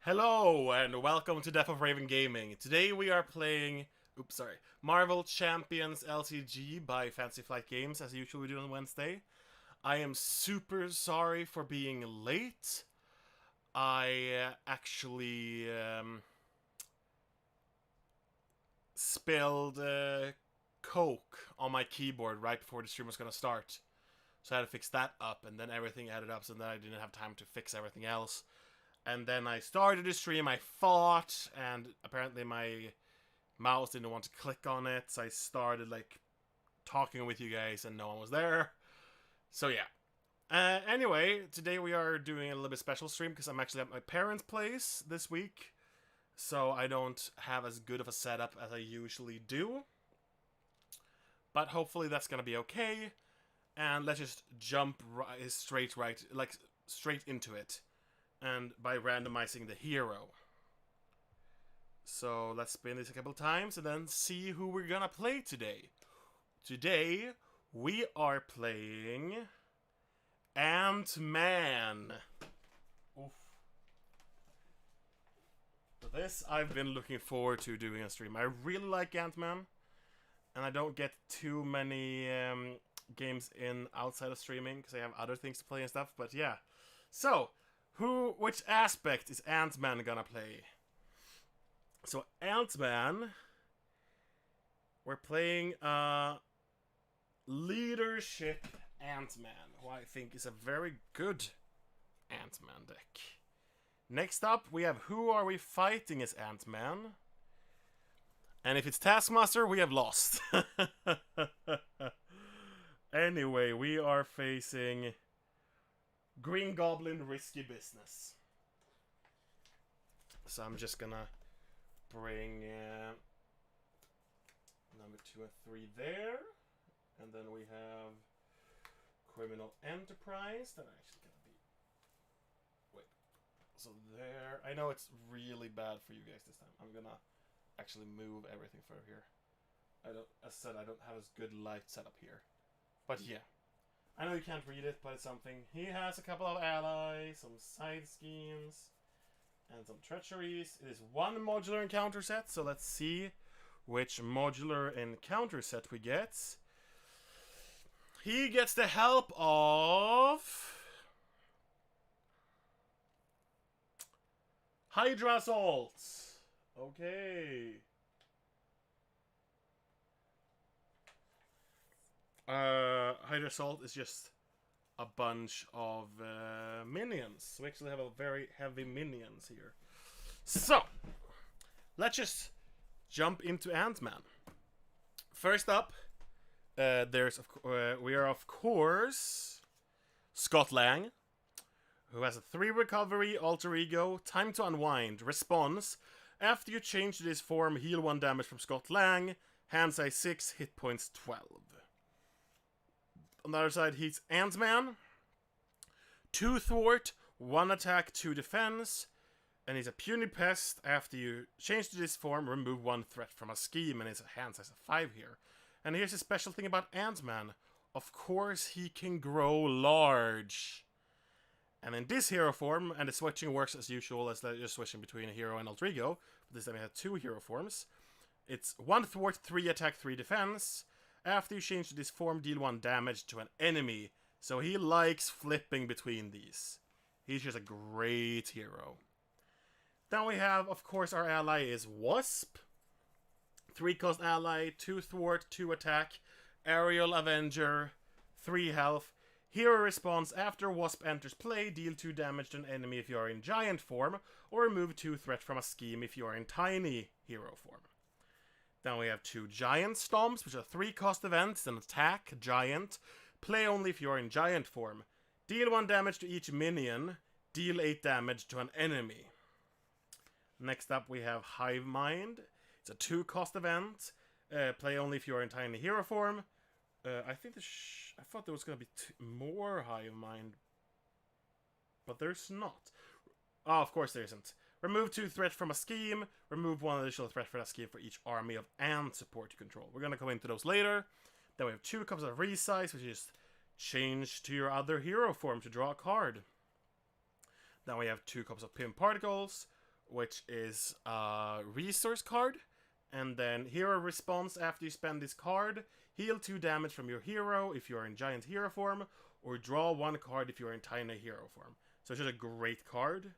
Hello and welcome to Death of Raven Gaming. Today we are playing, Marvel Champions LCG by Fantasy Flight Games, as usual we do on Wednesday. I am super sorry for being late. I actually spilled Coke on my keyboard right before the stream was gonna start. So I had to fix that up, and then everything added up, so then I didn't have time to fix everything else. And then I started the stream, I fought, and apparently my mouse didn't want to click on it, so I started, talking with you guys, and no one was there. So yeah. Anyway, today we are doing a little bit special stream, because I'm actually at my parents' place this week, so I don't have as good of a setup as I usually do. But hopefully that's gonna be okay, and let's just jump straight into it. And by randomizing the hero. So let's spin this a couple times and then see who we're gonna play today. Today we are playing Ant-Man. Oof. This I've been looking forward to doing a stream. I really like Ant-Man, and I don't get too many games in outside of streaming because I have other things to play and stuff. But yeah, so. Which aspect is Ant-Man gonna play? So Ant-Man, we're playing Leadership Ant-Man, who I think is a very good Ant-Man deck. Next up, we have Who Are We Fighting as Ant-Man? And if it's Taskmaster, we have lost. Anyway, we are facing Green Goblin, Risky Business. So I'm just gonna bring number 2 and 3 there. And then we have Criminal Enterprise. That actually gonna be... Wait. So there... I know it's really bad for you guys this time. I'm gonna actually move everything for here. As I said, I don't have as good light setup here. But yeah. I know you can't read it, but it's something. He has a couple of allies, some side schemes, and some treacheries. It is one Modular Encounter set, so let's see which Modular Encounter set we get. He gets the help of Hydra Assault. Okay. Hydra Assault is just a bunch of minions. We actually have a very heavy minions here. So, let's just jump into Ant-Man. First up, we are of course Scott Lang, who has a 3 recovery, alter ego, time to unwind, response. After you change this form, heal 1 damage from Scott Lang, hand size 6, hit points 12. On the other side, he's Ant-Man. 2 thwart, 1 attack, 2 defense. And he's a puny pest. After you change to this form, remove 1 threat from a scheme. And it's a hand size of 5 here. And here's a special thing about Ant-Man. Of course, he can grow large. And in this hero form, and the switching works as usual, as you're switching between a hero and alter ego. But this time we have 2 hero forms. It's 1 thwart, 3 attack, 3 defense. After you change to this form, deal 1 damage to an enemy. So he likes flipping between these. He's just a great hero. Then we have, of course, our ally is Wasp. 3 cost ally, 2 thwart, 2 attack, Aerial Avenger, 3 health. Hero response: after Wasp enters play, deal 2 damage to an enemy if you are in giant form, or remove 2 threat from a scheme if you are in tiny hero form. Then we have 2 Giant Stomps, which are 3 cost events, an attack, giant. Play only if you are in giant form. Deal 1 damage to each minion. Deal 8 damage to an enemy. Next up we have Hive Mind. It's a 2 cost event. Play only if you are in tiny hero form. I thought there was going to be more Hive Mind, but there's not. Oh, of course there isn't. Remove 2 threat from a scheme. Remove 1 additional threat from a scheme for each army of ant support you control. We're going to go into those later. Then we have 2 cups of resize, which is change to your other hero form to draw a card. Then we have 2 cups of pin particles. which is a resource card. And then hero response after you spend this card. Heal 2 damage from your hero if you are in giant hero form, or draw 1 card if you are in tiny hero form. So it's just a great card.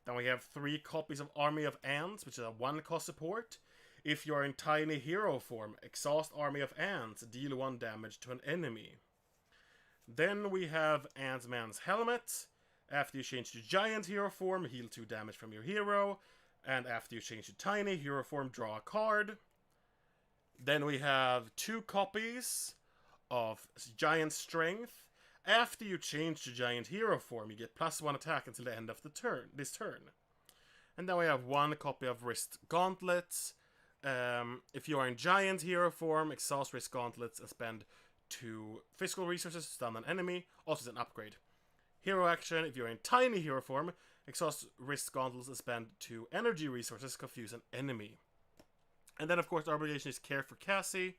Then we have 3 copies of Army of Ants, which is a 1-cost support. If you are in tiny hero form, exhaust Army of Ants, deal 1 damage to an enemy. Then we have Ant-Man's Helmet. After you change to giant hero form, heal 2 damage from your hero. And after you change to tiny hero form, draw a card. Then we have 2 copies of Giant Strength. After you change to giant hero form, you get +1 attack until the end of the turn. This turn. And then we have 1 copy of Wrist Gauntlets. If you are in giant hero form, exhaust Wrist Gauntlets and spend 2 physical resources to stun an enemy. Also, it's an upgrade. Hero action: if you're in tiny hero form, exhaust Wrist Gauntlets and spend 2 energy resources to confuse an enemy. And then, of course, the obligation is Care for Cassie.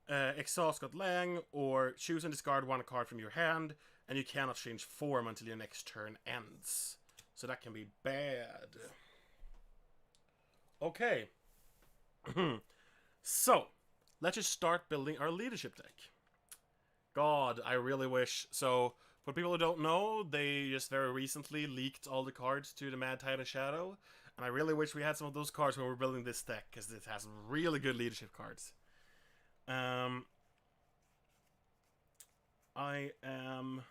Exhaust Scott Lang, or choose and discard 1 card from your hand, and you cannot change form until your next turn ends. So that can be bad. Okay. So, let's just start building our leadership deck. God, I really wish. So, for people who don't know, they just very recently leaked all the cards to the Mad Titan Shadow, and I really wish we had some of those cards when we're building this deck, because it has really good leadership cards. I am...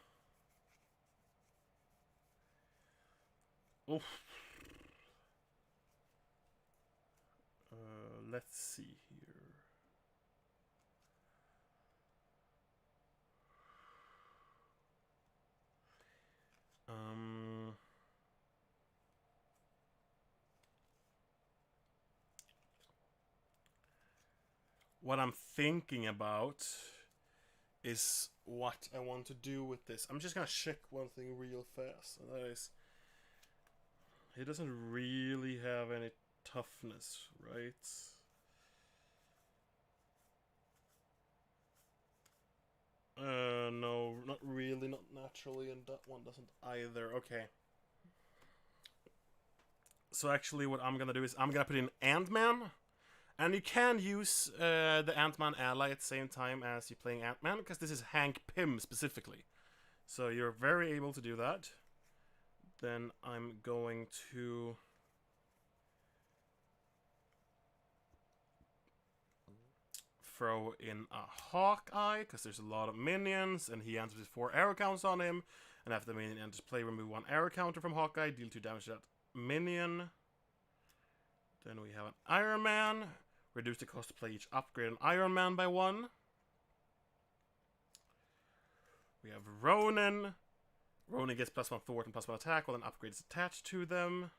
Oof. Let's see here. What I'm thinking about is what I want to do with this. I'm just gonna check one thing real fast, and that is, he doesn't really have any toughness, right? No, not really, not naturally, and that one doesn't either. Okay. So actually what I'm gonna do is I'm gonna put in Ant-Man. And you can use the Ant-Man ally at the same time as you're playing Ant-Man, because this is Hank Pym specifically. So you're very able to do that. Then I'm going to... throw in a Hawkeye, because there's a lot of minions, and he ends with 4 arrow counts on him. And after the minion enters play, remove 1 arrow counter from Hawkeye, deal 2 damage to that minion. Then we have an Iron Man. Reduce the cost to play each upgrade on Iron Man by 1. We have Ronin. Ronin gets +1 thwart and +1 attack while an upgrade is attached to them.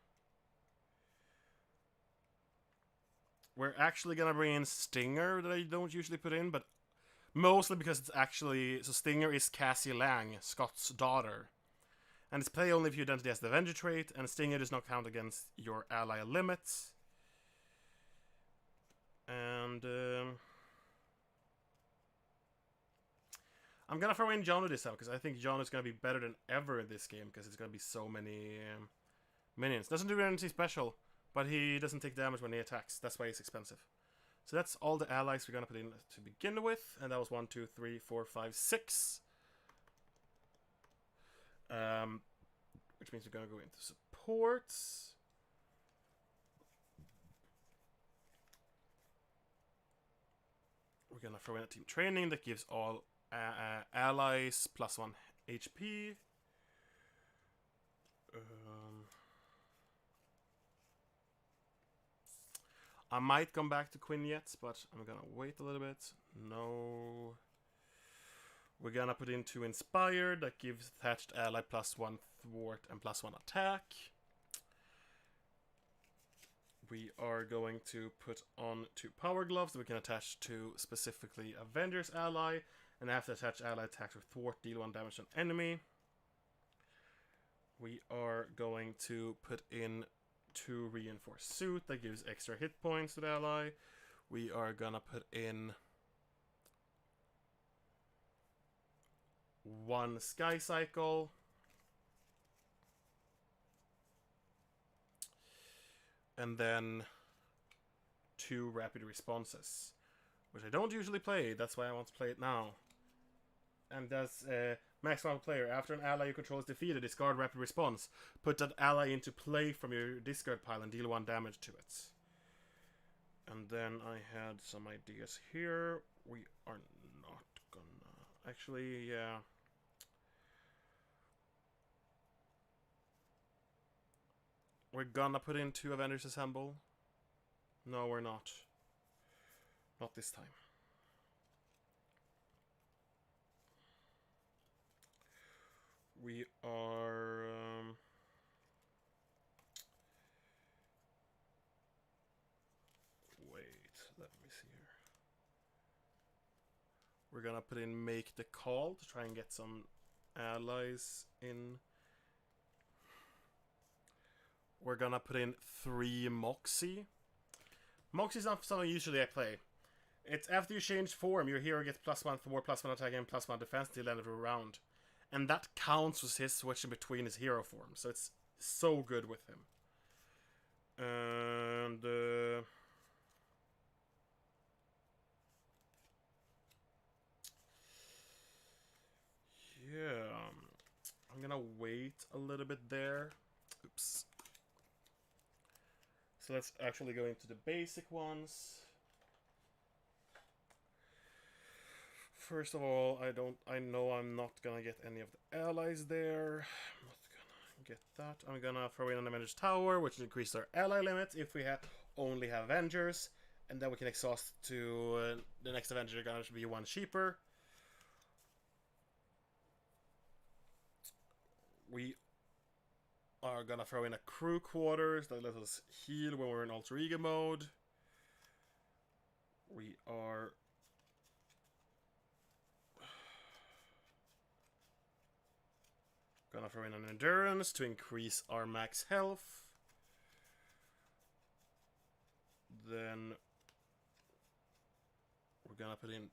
We're actually gonna bring in Stinger, that I don't usually put in, but mostly because it's actually... So Stinger is Cassie Lang, Scott's daughter. And it's play only if your identity has the Avenger trait, and Stinger does not count against your ally limits. And I'm gonna throw in Jono this time, because I think Jono is gonna be better than ever in this game, because it's gonna be so many minions. Doesn't do anything special, but he doesn't take damage when he attacks. That's why he's expensive. So that's all the allies we're gonna put in to begin with, and that was 1, 2, 3, 4, 5, 6. Which means we're gonna go into supports. We're gonna throw in a team training that gives all allies +1 HP. I might come back to Quinjettes, but I'm gonna wait a little bit. No. We're gonna put in 2 Inspired that gives attached ally +1 thwart and +1 attack. We are going to put on 2 Power Gloves that we can attach to specifically Avengers ally, and after attached ally attacks with thwart, deal 1 damage to an enemy. We are going to put in 2 Reinforced Suit that gives extra hit points to the ally. We are gonna put in 1 Sky Cycle. and then 2 rapid responses, which I don't usually play. That's why I want to play it now. And that's maximum player. After an ally you control is defeated, discard rapid response. Put that ally into play from your discard pile and deal 1 damage to it. And then I had some ideas here. We are not gonna... Actually, yeah. We're gonna put in 2 Avengers Assemble. No, we're not. Not this time. We are... wait, let me see here. We're gonna put in Make the Call to try and get some allies in. We're gonna put in 3 Moxie. Moxie's not something usually I play. It's after you change form, your hero gets +1 for +1 attack and +1 defense till the end of the round. And that counts as his switching between his hero forms. So it's so good with him. And... yeah. I'm gonna wait a little bit there. Oops. So let's actually go into the basic ones. First of all, I know I'm not gonna get any of the allies there. I'm not gonna get that. I'm gonna throw in an Avengers Tower, which increases our ally limit if we only have Avengers. And then we can exhaust to the next Avenger gonna be 1 cheaper. We are gonna throw in a crew quarters that lets us heal when we're in alter ego mode. We are gonna throw in an endurance to increase our max health. Then we're gonna put in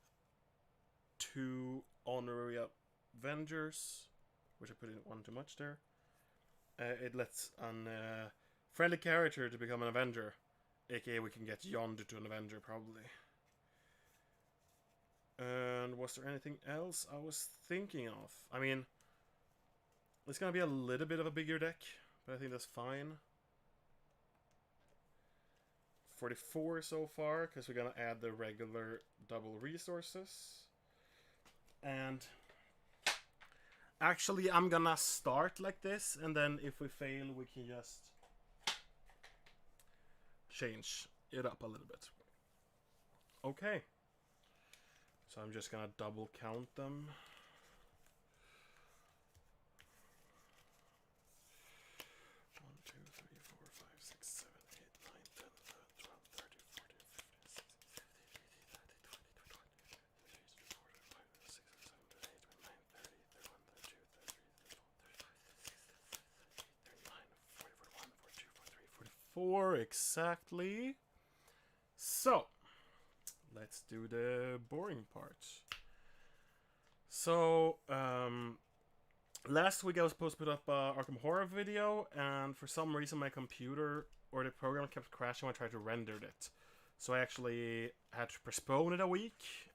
2 honorary Avengers, which I put in 1 too much there. It lets a friendly character to become an Avenger, aka we can get Yondu to an Avenger probably. And was there anything else I was thinking of? I mean, it's gonna be a little bit of a bigger deck, but I think that's fine. 44 so far, because we're gonna add the regular double resources. And actually, I'm gonna start like this, and then if we fail, we can just change it up a little bit. Okay. So I'm just gonna double count them. 1, 2, 3, 4, 5, 6, 7, 8, 9, 10, 11, 12, 13, 14, 15, 44 exactly. So let's do the boring part. So last week I was supposed to put up a Arkham Horror video, and for some reason my computer or the program kept crashing when I tried to render it. So I actually had to postpone it a week.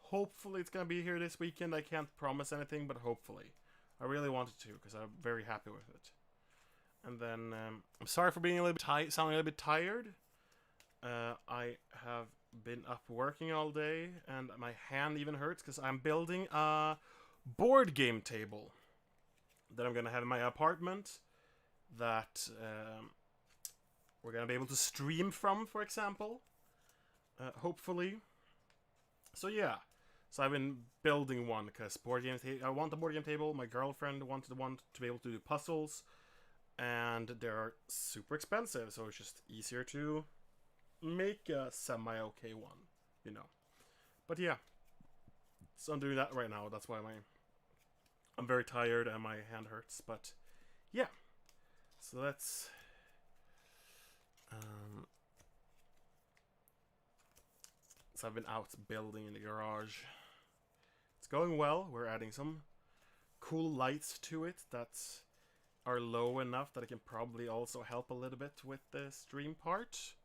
Hopefully it's gonna be here this weekend. I can't promise anything, but hopefully. I really wanted to, because I'm very happy with it. And then I'm sorry for being a little bit sounding a little bit tired. I have been up working all day, and my hand even hurts because I'm building a board game table that I'm gonna have in my apartment that we're gonna be able to stream from, for example. Hopefully. So yeah. So I've been building one because board games. I want a board game table. My girlfriend wanted one to be able to do puzzles, and they're super expensive. So it's just easier to make a semi-okay one, you know. But yeah, so I'm doing that right now. That's why I'm very tired and my hand hurts. But yeah, so let's so I've been out building in the garage. It's going well. We're adding some cool lights to it that are low enough that it can probably also help a little bit with the stream part.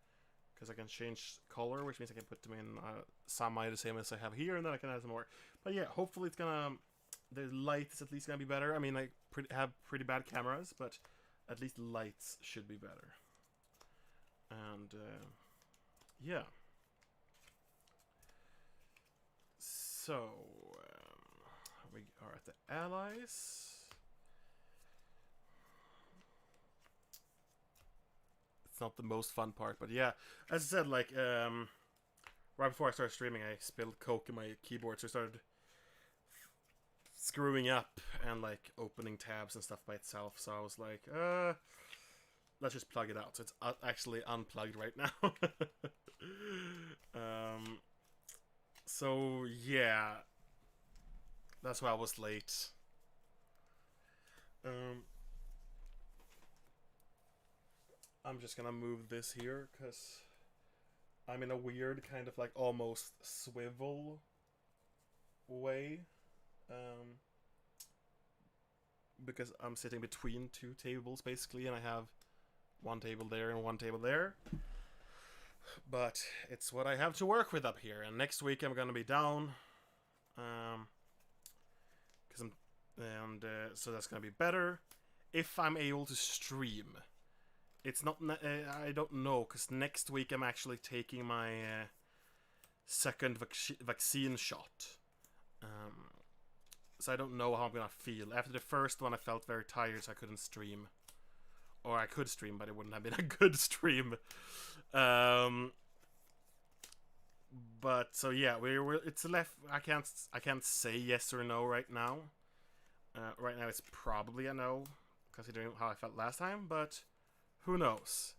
Because I can change color, which means I can put them in semi the same as I have here, and then I can add some more. But yeah, hopefully it's gonna... The light is at least gonna be better. I mean, I have pretty bad cameras, but at least lights should be better. And yeah. So we are at the allies. It's not the most fun part, but yeah, as I said, like right before I started streaming, I spilled Coke in my keyboard, so I started screwing up and like opening tabs and stuff by itself. So I was like, let's just plug it out. So it's actually unplugged right now. So yeah, that's why I was late. I'm just gonna move this here because I'm in a weird kind of like almost swivel way. Because I'm sitting between two tables basically, and I have one table there and one table there. But it's what I have to work with up here, and next week I'm gonna be down, so that's gonna be better if I'm able to stream. It's not. I don't know, because next week I'm actually taking my second vaccine shot. So I don't know how I'm gonna feel. After the first one, I felt very tired, so I couldn't stream. Or I could stream, but it wouldn't have been a good stream. But so yeah, it's left. I can't say yes or no right now. Right now, it's probably a no, considering how I felt last time. But who knows?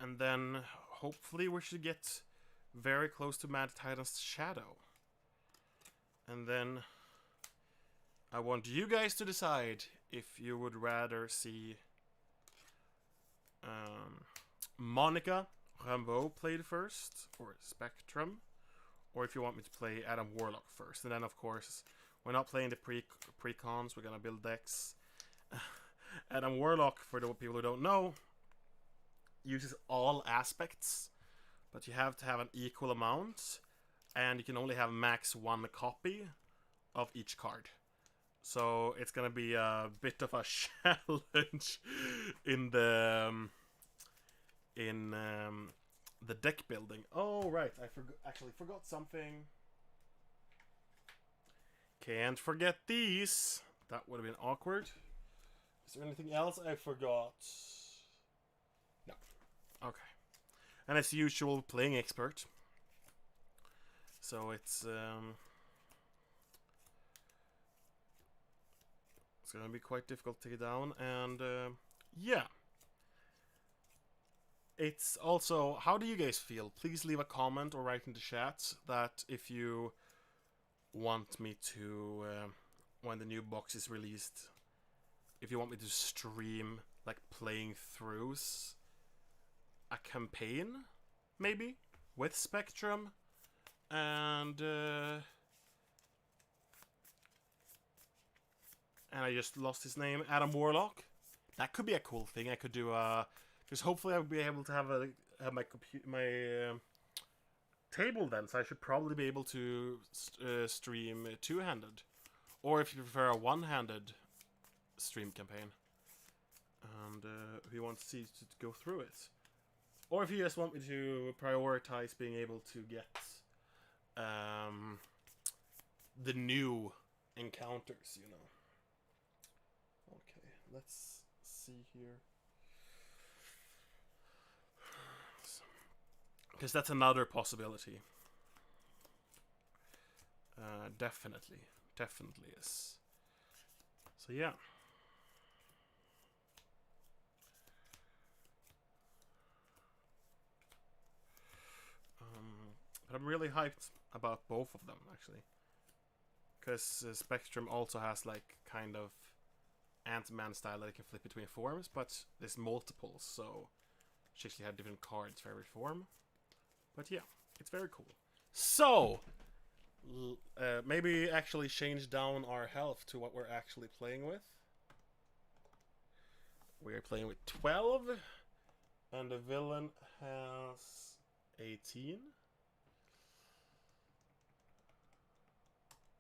And then hopefully we should get very close to Mad Titan's Shadow. And then I want you guys to decide if you would rather see Monica Rambeau played first, or Spectrum, or if you want me to play Adam Warlock first. And then of course, we're not playing the pre-cons, we're gonna build decks. Adam Warlock, for the people who don't know, uses all aspects, but you have to have an equal amount, and you can only have max one copy of each card. So it's gonna be a bit of a challenge in the deck building. Oh right, I actually forgot something. Can't forget these. That would have been awkward. Is there anything else I forgot? No. Okay. And as usual, playing expert. So it's gonna be quite difficult to get down, and yeah. It's also, how do you guys feel? Please leave a comment or write in the chat that if you want me to, when the new box is released, if you want me to stream like playing through a campaign, maybe with Spectrum, and I just lost his name, Adam Warlock. That could be a cool thing. I could do because hopefully I'll be able to have my table then, so I should probably be able to stream two-handed, or if you prefer a one-handed stream campaign, and if you want to see to go through it, or if you just want me to prioritize being able to get the new encounters, you know. Okay, let's see here. Because that's another possibility. Definitely is. So yeah. But I'm really hyped about both of them, actually. Because Spectrum also has like kind of Ant-Man style that it can flip between forms, but there's multiples, so she actually had different cards for every form. But yeah, it's very cool. So, maybe actually change down our health to what we're actually playing with. We are playing with 12, and the villain has 18.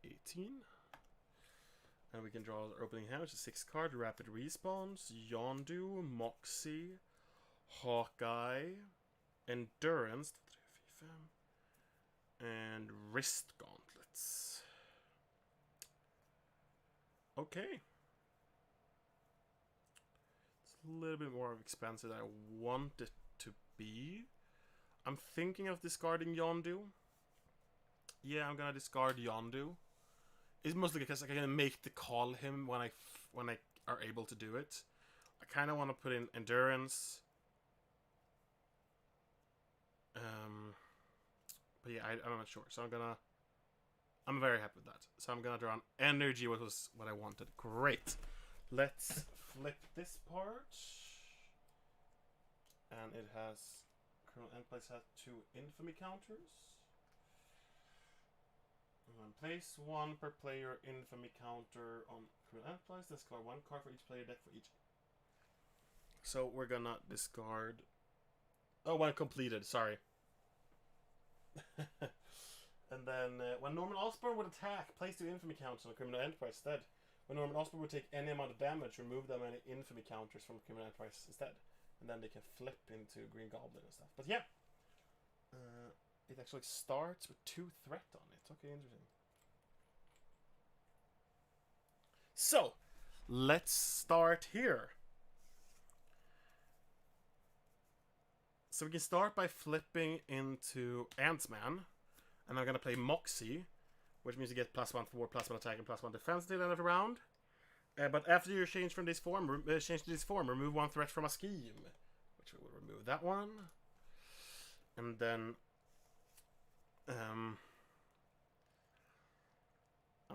18. And we can draw the opening hand, which is 6 card, rapid respawns, Yondu, Moxie, Hawkeye, Endurance, and Wrist Gauntlets. Okay. It's a little bit more expensive than I want it to be. I'm thinking of discarding Yondu. Yeah, I'm gonna discard Yondu. It's mostly because I can make the call him when I are able to do it. I kind of want to put in Endurance. But yeah, I'm not sure. So I'm very happy with that. So I'm gonna draw an Energy, which was what I wanted. Great. Let's flip this part. And it has Criminal Enterprise has 2 infamy counters. And place 1 per player infamy counter on Criminal Enterprise. Discard 1 card for each player deck for each. So we're gonna discard. Oh, 1 completed. Sorry. And then when Norman Osborn would attack, place 2 infamy counters on Criminal Enterprise instead. When Norman Osborn would take any amount of damage, remove them any infamy counters from Criminal Enterprise instead. And then they can flip into Green Goblin and stuff. But yeah. It actually starts with 2 threat on it. Okay, interesting. So, let's start here. So we can start by flipping into Ant-Man. And I'm going to play Moxie, which means you get +1 for +1 attack and +1 defense till the end of the round. But after you change from this form, remove 1 threat from a scheme, which we will remove that one. And then I'm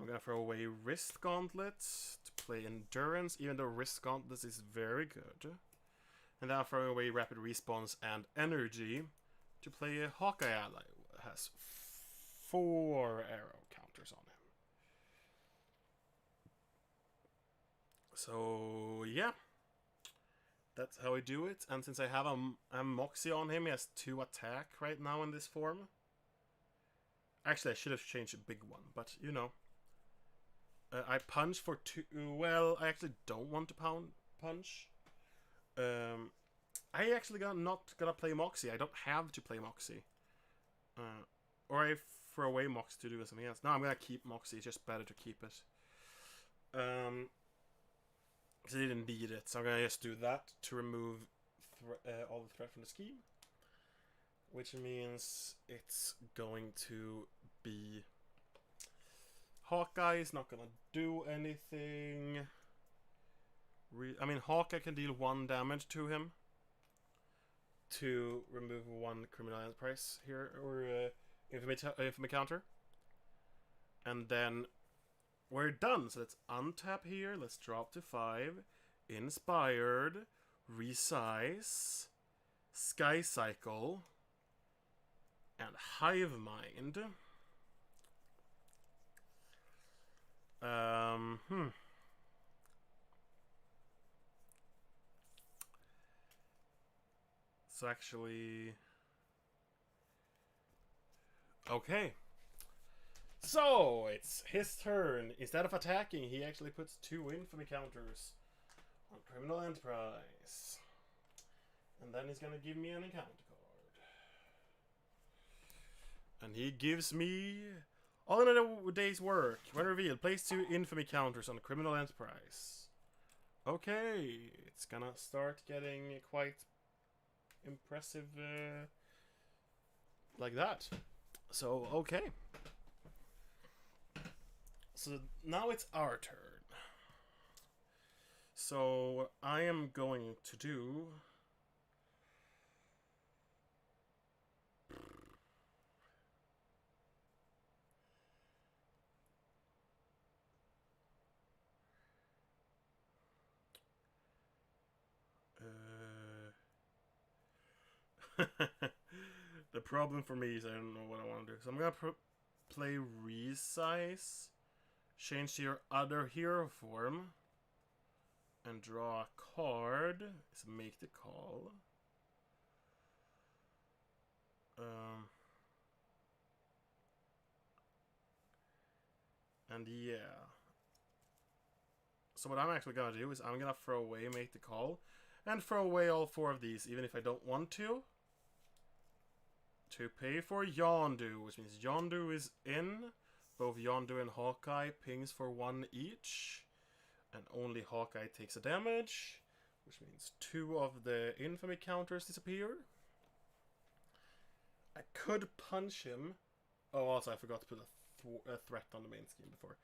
gonna throw away Wrist Gauntlets to play Endurance, even though Wrist Gauntlets is very good. And then I'm throwing away Rapid Respawns and Energy to play a Hawkeye ally. It has 4 arrow counters on him. So yeah, that's how I do it. And since I have a Moxie on him, he has 2 attack right now in this form. Actually, I should have changed a big one, but you know. I punch for 2. Well, I actually don't want to punch. I actually not gonna play Moxie. I don't have to play Moxie. Or I throw away Moxie to do something else. No, I'm gonna keep Moxie. It's just better to keep it. Because I didn't need it, so I'm gonna just do that to remove all the threat from the scheme. Which means it's going to be Hawkeye is not gonna do anything. I mean, Hawkeye can deal 1 damage to him to remove 1 Criminal Enterprise here, or infamy counter. And then we're done. So let's untap here. Let's drop to 5. Inspired, Resize, Sky Cycle, and Hive Mind. So actually, okay. So it's his turn. Instead of attacking, he actually puts 2 infamy counters on Criminal Enterprise. And then he's gonna give me an encounter card. And he gives me all another day's work. When revealed, place 2 infamy counters on Criminal Enterprise. Okay, it's gonna start getting quite impressive like that. So, okay. So now it's our turn. So I am going to do the problem for me is I don't know what I want to do. So I'm gonna play resize, change to your other hero form, and draw a card. So make the call. And yeah. So what I'm actually gonna do is I'm gonna throw away make the call, and throw away all 4 of these, even if I don't want to pay for Yondu, which means Yondu is in. Both Yondu and Hawkeye pings for 1 each, and only Hawkeye takes a damage, which means 2 of the infamy counters disappear. I could punch him. Oh, also I forgot to put a threat on the main scheme before.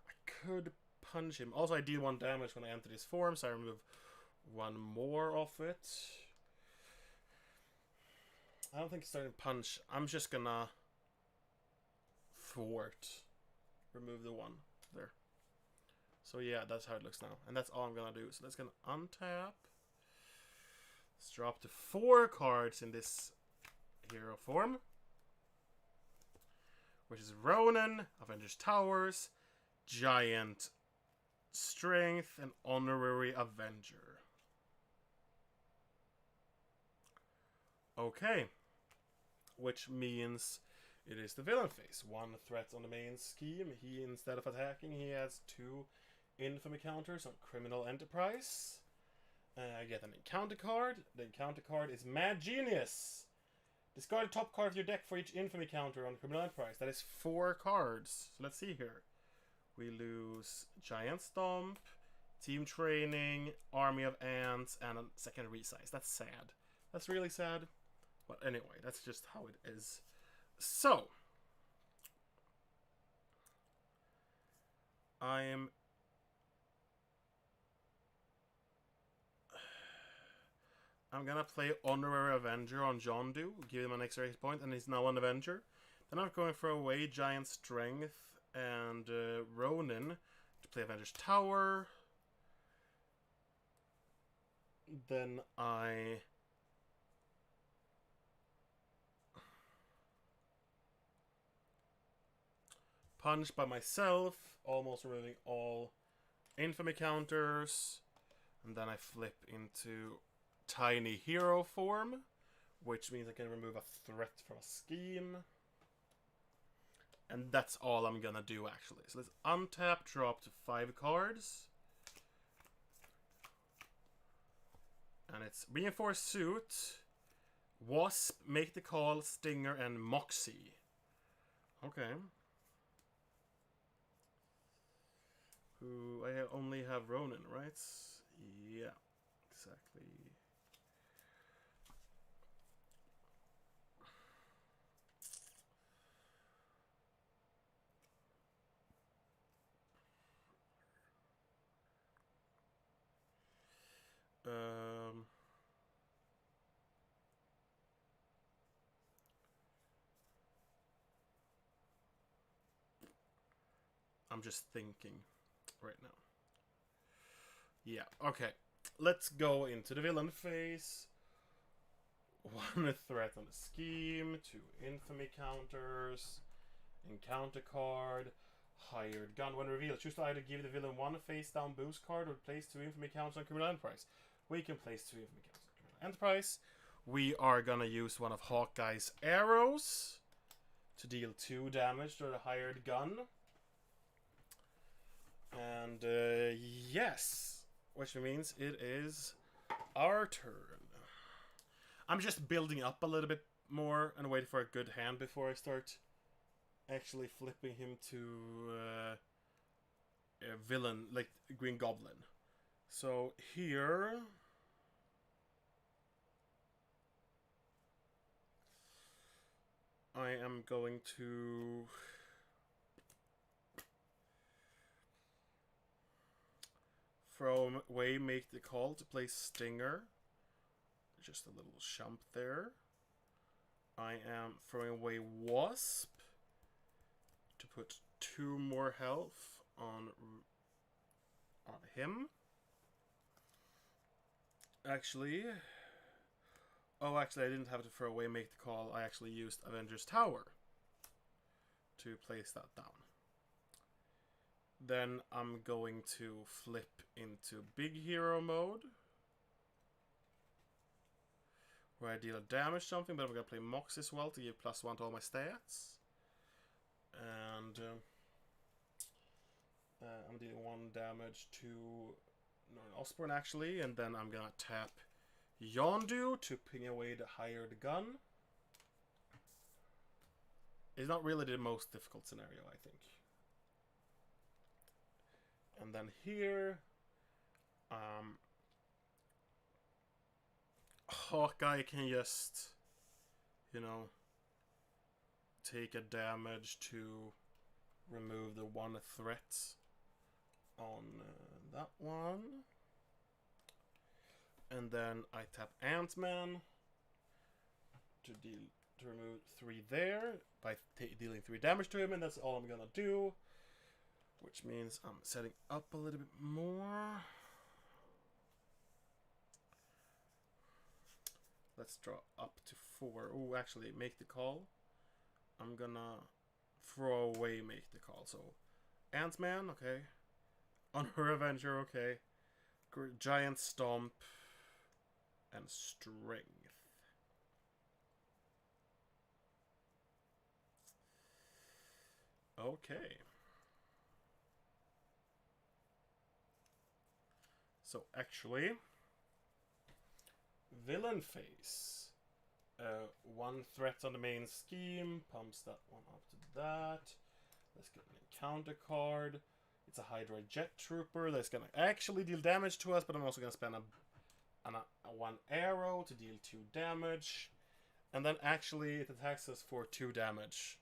I could punch him. Also, I deal 1 damage when I enter this form, so I remove 1 more of it. I don't think it's starting to punch. I'm just gonna thwart. Remove the 1 there. So yeah, that's how it looks now. And that's all I'm gonna do. So let's gonna untap. Let's drop to 4 cards in this hero form, which is Ronin, Avengers Towers, Giant Strength, and Honorary Avenger. Okay. Which means it is the villain phase. 1 threat on the main scheme. He, instead of attacking, he has 2 infamy counters on Criminal Enterprise. I get an encounter card. The encounter card is Mad Genius. Discard the top card of your deck for each infamy counter on Criminal Enterprise. That is 4 cards. So let's see here. We lose Giant Stomp, Team Training, Army of Ants, and a second resize. That's sad. That's really sad. But anyway, that's just how it is. So, I'm gonna play Honorary Avenger on Yondu, give him an extra hit point, and he's now an Avenger. Then I'm going to throw away Giant Strength and Ronin to play Avengers Tower. Then I punch by myself, almost removing all infamy counters. And then I flip into Tiny Hero form, which means I can remove a threat from a scheme. And that's all I'm gonna do, actually. So let's untap, drop to 5 cards. And it's Reinforced Suit, Wasp, Make the Call, Stinger, and Moxie. Okay. Who I only have Ronin, right? Yeah, exactly. I'm just thinking right now. Yeah, okay. Let's go into the villain phase. 1 threat on the scheme, 2 infamy counters, encounter card, hired gun. When revealed, choose to either give the villain 1 face down boost card or place 2 infamy counters on Criminal Enterprise. We can place 2 infamy counters on Criminal Enterprise. We are gonna use one of Hawkeye's arrows to deal 2 damage to the hired gun. And yes, which means it is our turn. I'm just building up a little bit more and waiting for a good hand before I start actually flipping him to a villain, like Green Goblin. So here I am going to throw away Make the Call to play Stinger. Just a little shump there. I am throwing away Wasp to put 2 more health on him. Actually, I didn't have to throw away Make the Call. I actually used Avengers Tower to place that down. Then I'm going to flip into big hero mode, where I deal damage something, but I'm going to play Mox as well to give +1 to all my stats. And I'm dealing 1 damage to Osborne actually, and then I'm going to tap Yondu to ping away the hired gun. It's not really the most difficult scenario, I think. And then here, Hawkeye can just, you know, take a damage to remove the 1 threat on that one. And then I tap Ant-Man to remove 3 there by dealing 3 damage to him, and that's all I'm gonna do. Which means I'm setting up a little bit more. Let's draw up to 4. Oh, actually, make the call. I'm gonna throw away make the call. So, Ant-Man, okay. Honor Avenger, okay. Giant Stomp. And Strength. Okay. So actually, villain phase. 1 threat on the main scheme, pumps that one up to that. Let's get an encounter card. It's a Hydra Jet Trooper that's gonna actually deal damage to us, but I'm also gonna spend a 1 arrow to deal 2 damage. And then actually it attacks us for 2 damage.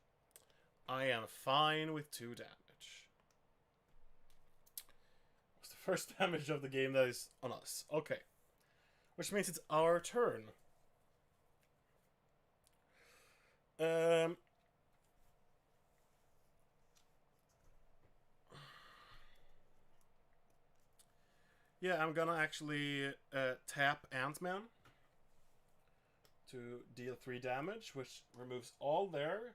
I am fine with 2 damage. First damage of the game that is on us. Okay. Which means it's our turn. Yeah, I'm gonna actually tap Ant-Man to deal 3 damage, which removes all there,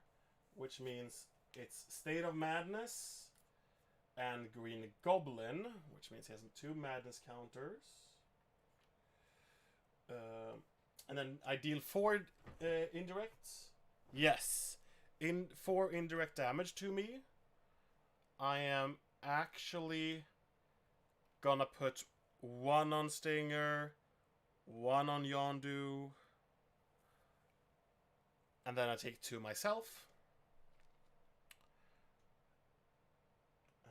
which means it's State of Madness and Green Goblin, which means he has 2 madness counters. And then I deal 4 indirects. Yes. 4 indirect damage to me. I am actually gonna put 1 on Stinger, 1 on Yondu, and then I take 2 myself.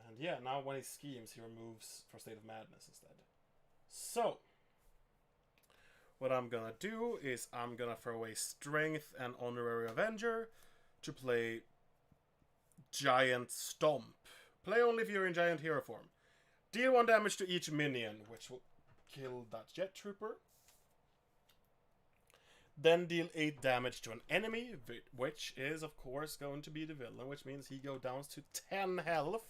And yeah, now when he schemes, he removes for State of Madness instead. So, what I'm gonna do is I'm gonna throw away Strength and Honorary Avenger to play Giant Stomp. Play only if you're in Giant Hero form. Deal 1 damage to each minion, which will kill that Jet Trooper. Then deal 8 damage to an enemy, which is of course going to be the villain, which means he goes down to 10 health.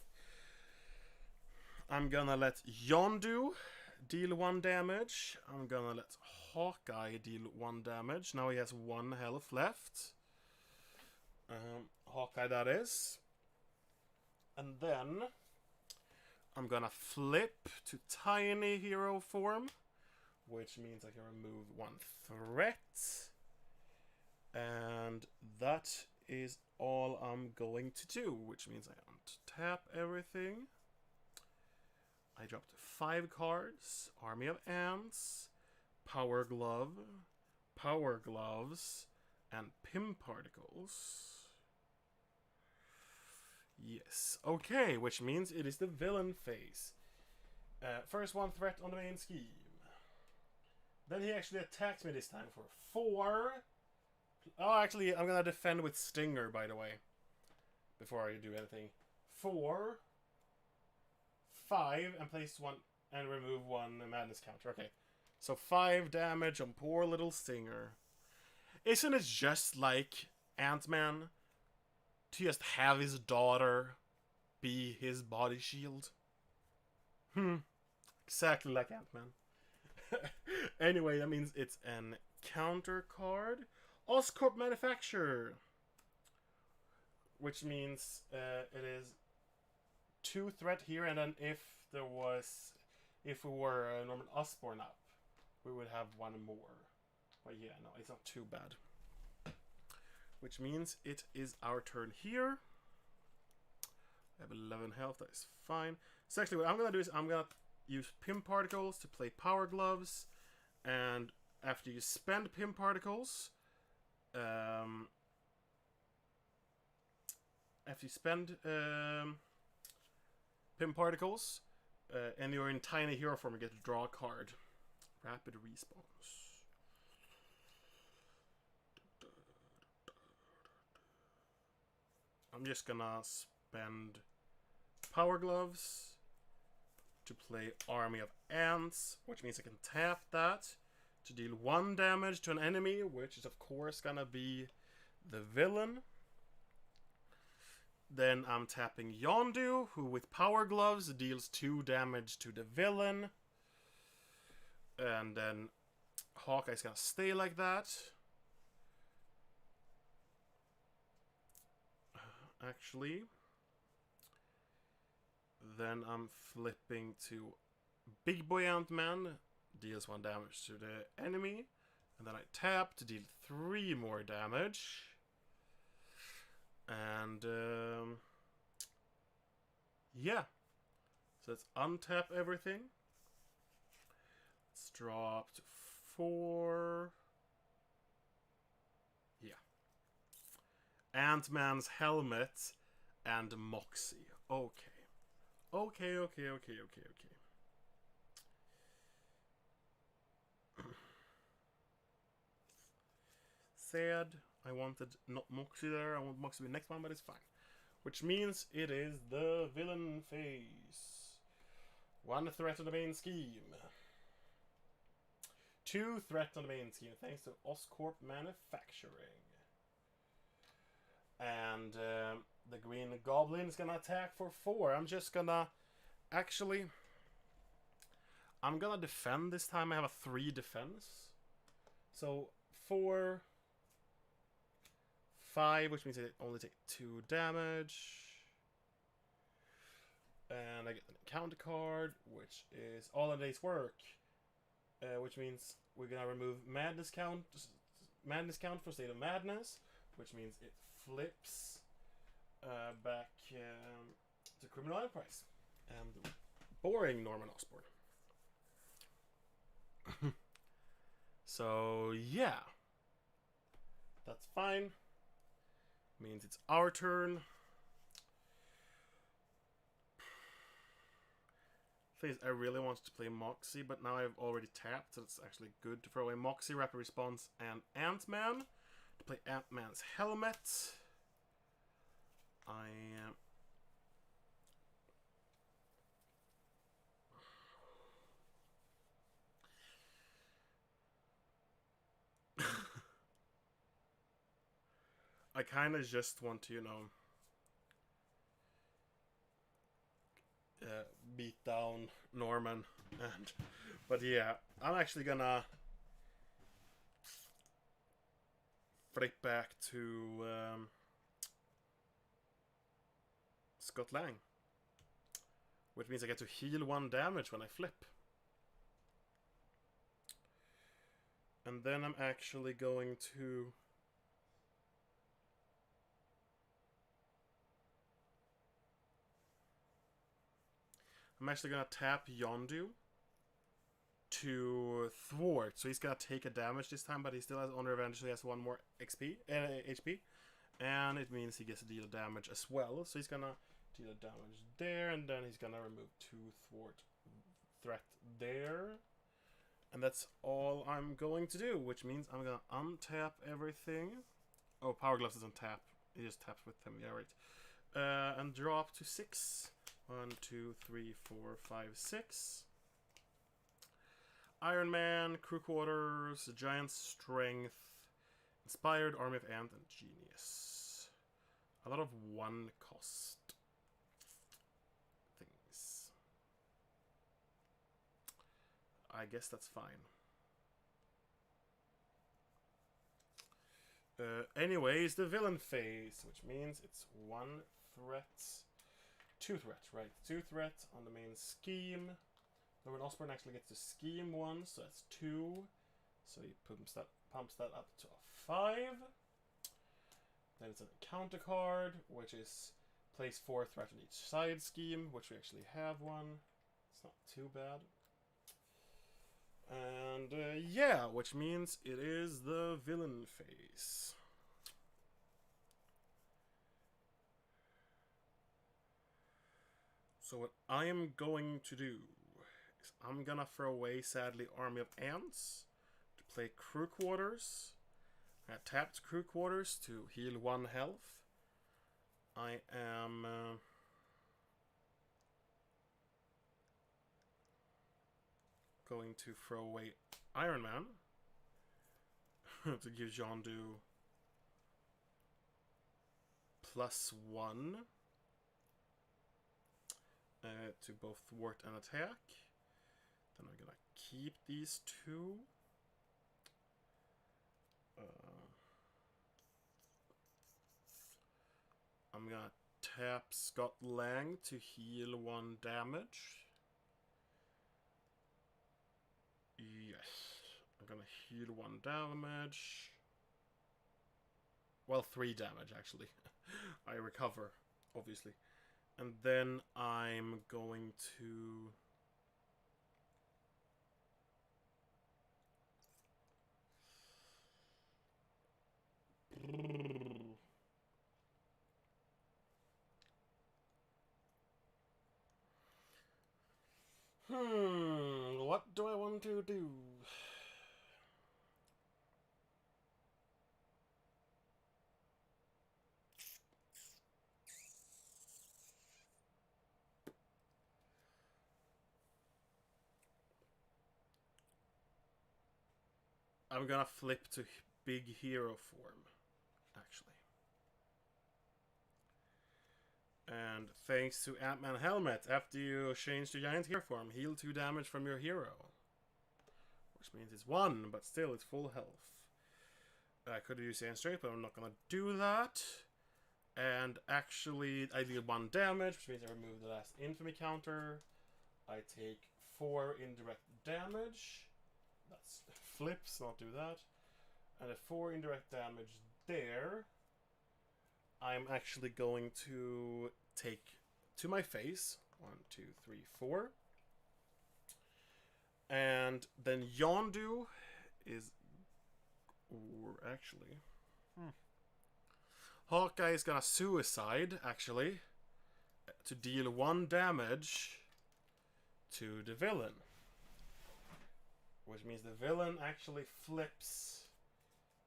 I'm gonna let Yondu deal 1 damage. I'm gonna let Hawkeye deal 1 damage. Now he has 1 health left. Hawkeye, that is. And then I'm gonna flip to tiny hero form, which means I can remove 1 threat. And that is all I'm going to do, which means I untap everything. I dropped 5 cards. Army of Ants, Power Glove, Power Gloves, and Pim Particles. Yes. Okay, which means it is the villain phase. First 1 threat on the main scheme. Then he actually attacks me this time for 4. Oh, actually, I'm gonna defend with Stinger, by the way. Before I do anything. 4, 5, and place 1 and remove 1 madness counter. Okay. So 5 damage on poor little Stinger. Isn't it just like Ant-Man to just have his daughter be his body shield? Exactly like Ant-Man. Anyway, that means it's an counter card. Oscorp Manufacturer. which means it is 2 threat here, and then if we were Norman Osborn up, we would have 1 more. But yeah, no, it's not too bad. Which means it is our turn here. I have 11 health, that is fine. So actually what I'm gonna do is I'm gonna use Pim Particles to play Power Gloves, and after you spend Pim Particles, and you're in Tiny Hero form, you get to draw a card. Rapid respawns. I'm just gonna spend Power Gloves to play Army of Ants, which means I can tap that to deal 1 damage to an enemy, which is of course gonna be the villain. Then I'm tapping Yondu, who with Power Gloves deals 2 damage to the villain. And then Hawkeye's gonna stay like that. Actually, then I'm flipping to Big Boy Ant-Man, deals 1 damage to the enemy, and then I tap to deal 3 more damage. And yeah, so let's untap everything. Let's draw up to 4. Yeah. Ant-Man's helmet and Moxie. Okay. Okay. Sad. I wanted not Moxie there. I want Moxie to be next one, but it's fine. Which means it is the villain phase. 1 threat on the main scheme. 2 threat on the main scheme, thanks to Oscorp Manufacturing. And the green Goblin is gonna attack for 4. I'm just gonna... Actually, I'm gonna defend this time. I have a 3 defense. So 4, 5, which means I only take 2 damage. And I get an encounter card, which is all a day's work. Which means we're gonna remove Madness count for State of Madness, which means it flips back to Criminal Enterprise and boring Norman Osborn. So yeah, that's fine. Means it's our turn. Thing is, I really wanted to play Moxie, but now I've already tapped, so it's actually good to throw away Moxie, Rapid Response, and Ant-Man. To play Ant-Man's helmet. I kind of just want to, you know, beat down Norman, but yeah, I'm actually gonna flip back to Scott Lang, which means I get to heal 1 damage when I flip. And then I'm actually going to... I'm actually going to tap Yondu to thwart. So he's going to take a damage this time, but he still has honor advantage, so he has 1 more HP. And it means he gets to deal damage as well. So he's going to deal damage there, and then he's going to remove 2 thwart threat there. And that's all I'm going to do, which means I'm going to untap everything. Oh, Power Gloves doesn't tap. He just taps with them. Yeah, right. And draw up to 6. 1, 2, 3, 4, 5, 6. Iron Man, Crew Quarters, Giant Strength, Inspired, Army of Ant, and Genius. A lot of 1 cost things. I guess that's fine. Anyways, the villain phase, which means it's 1 threat, 2 threat, right? 2 threat on the main scheme. Norman Osborn actually gets to scheme 1, so that's 2. So he pumps that up to a 5. Then it's an encounter card, which is place 4 threat on each side scheme, which we actually have one. It's not too bad. And yeah, which means it is the villain phase. So what I am going to do is I'm gonna throw away, sadly, Army of Ants to play Crew Quarters. I tapped Crew Quarters to heal 1 health. I am going to throw away Iron Man to give Yondu +1 to both thwart and attack. Then I'm gonna keep these 2. I'm gonna tap Scott Lang to heal 1 damage. Yes. I'm gonna heal 1 damage. Well, 3 damage, actually. I recover, obviously. And then I'm going to... what do I want to do? I'm gonna flip to big hero form, actually. And thanks to Ant-Man Helmet, after you change to giant hero form, heal 2 damage from your hero. Which means it's 1, but still it's full health. I could have used Iron Straight, but I'm not gonna do that. And actually, I deal 1 damage, which means I remove the last infamy counter. I take 4 indirect damage. That's flips, not do that. And a 4 indirect damage there. I'm actually going to take to my face. 1, 2, 3, 4. And then Yondu is... Or actually... Hawkeye is gonna suicide, actually, to deal 1 damage to the villain. Which means the villain actually flips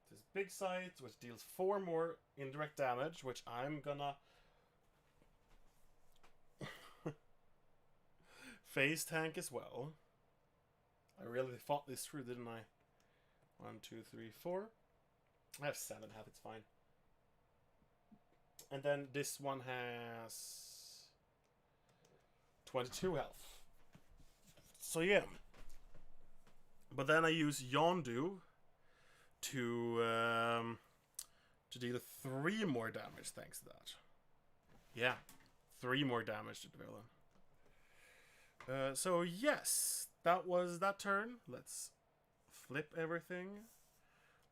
to his big side, which deals 4 more indirect damage, which I'm gonna phase tank as well. I really thought this through, didn't I? 1, 2, 3, 4. I have 7 health, it's fine. And then this one has 22 health. So yeah. But then I use Yondu to deal 3 more damage thanks to that. Yeah. 3 more damage to the villain. So yes, that was that turn. Let's flip everything.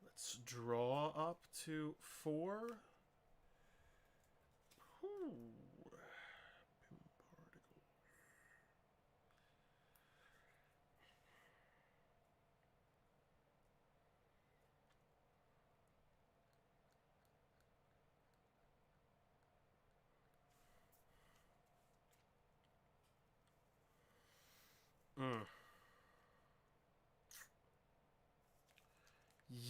Let's draw up to 4.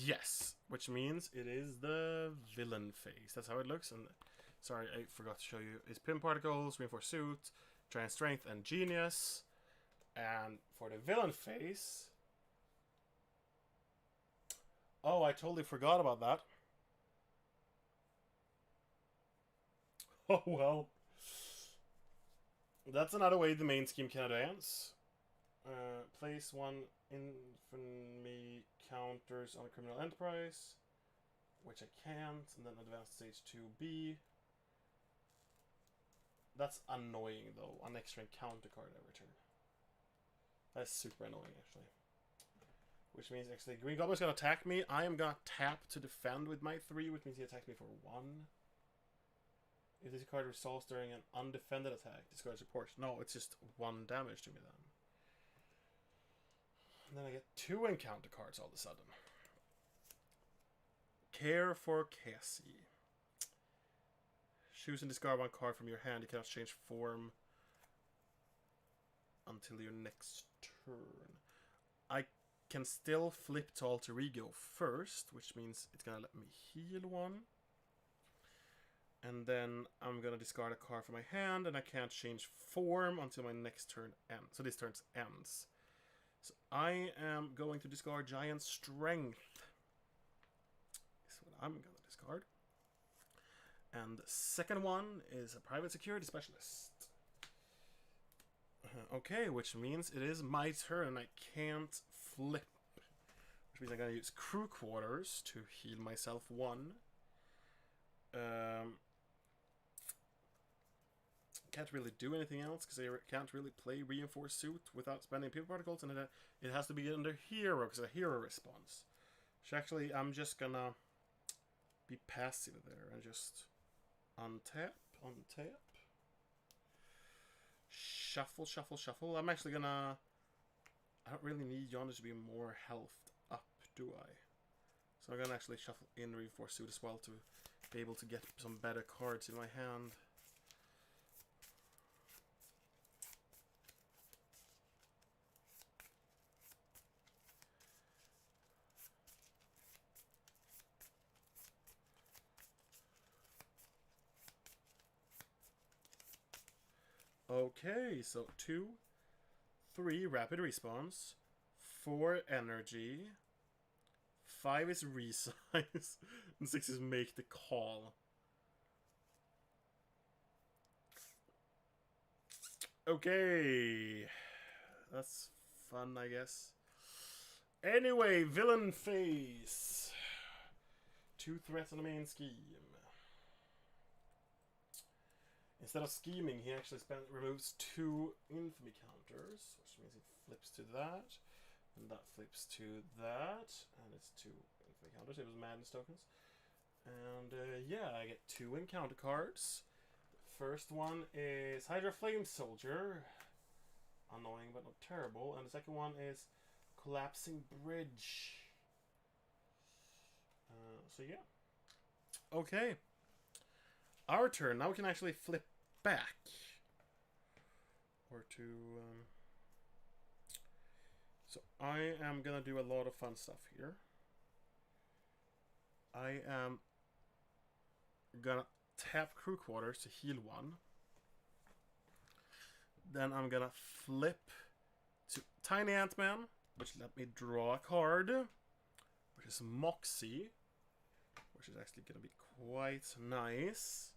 Yes, which means it is the villain phase. That's how it looks. And sorry, I forgot to show you. It's Pin Particles, Reinforced Suit, Giant Strength, and Genius. And for the villain phase... Oh, I totally forgot about that. Oh, well. That's another way the main scheme can advance. Place 1 infamy counters on a criminal enterprise. which I can't, and then advanced stage 2B. That's annoying though, an extra encounter card every turn. That's super annoying actually. Which means actually Green Goblin's gonna attack me. I am gonna tap to defend with my 3, which means he attacks me for 1. If this card resolves during an undefended attack, discard support. No, it's just 1 damage to me then. And then I get 2 encounter cards all of a sudden. Care for Cassie. Choose and discard 1 card from your hand. You cannot change form until your next turn. I can still flip to Alter Ego first, which means it's gonna let me heal 1. And then I'm gonna discard a card from my hand, and I can't change form until my next turn ends. So this turn ends. So I am going to discard Giant Strength. This is what I'm gonna discard. And the second one is a Private Security Specialist. Okay, which means it is my turn. I can't flip. Which means I'm gonna use Crew Quarters to heal myself 1. Can't really do anything else because I can't really play Reinforced Suit without spending People Particles, and it has to be under Hero because a Hero response. So actually, I'm just gonna be passive there and just untap. Shuffle, shuffle, shuffle. I'm actually gonna... I don't really need Yonder to be more health up, do I? So I'm gonna actually shuffle in Reinforced Suit as well to be able to get some better cards in my hand. Okay, so 2, 3 rapid response, 4 energy, 5 is resize, and 6 is make the call. Okay, that's fun, I guess. Anyway, villain phase. 2 threats on the main scheme. Instead of scheming, he actually removes 2 infamy counters, which means he flips to that, and that flips to that, and it's 2 infamy counters. It was madness tokens, and yeah, I get 2 encounter cards. The first one is Hydra Flame Soldier, annoying but not terrible, and the second one is Collapsing Bridge. So yeah, okay. Our turn. Now we can actually flip back. Or to... So I am gonna do a lot of fun stuff here. I am gonna tap Crew Quarters to heal 1. Then I'm gonna flip to Tiny Ant-Man, which let me draw a card, which is Moxie, which is actually gonna be quite nice.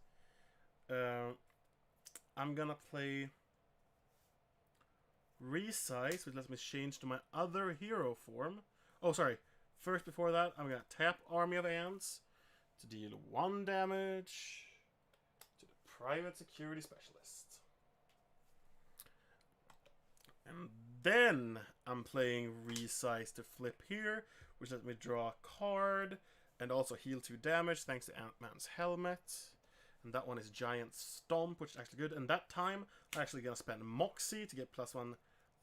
I'm gonna play Resize, which lets me change to my other hero form. Oh, sorry. First, before that, I'm gonna tap Army of Ants to deal 1 damage to the Private Security Specialist. And then I'm playing Resize to flip here, which lets me draw a card and also heal 2 damage thanks to Ant-Man's helmet. And that one is Giant Stomp, which is actually good. And that time, I'm actually going to spend Moxie to get +1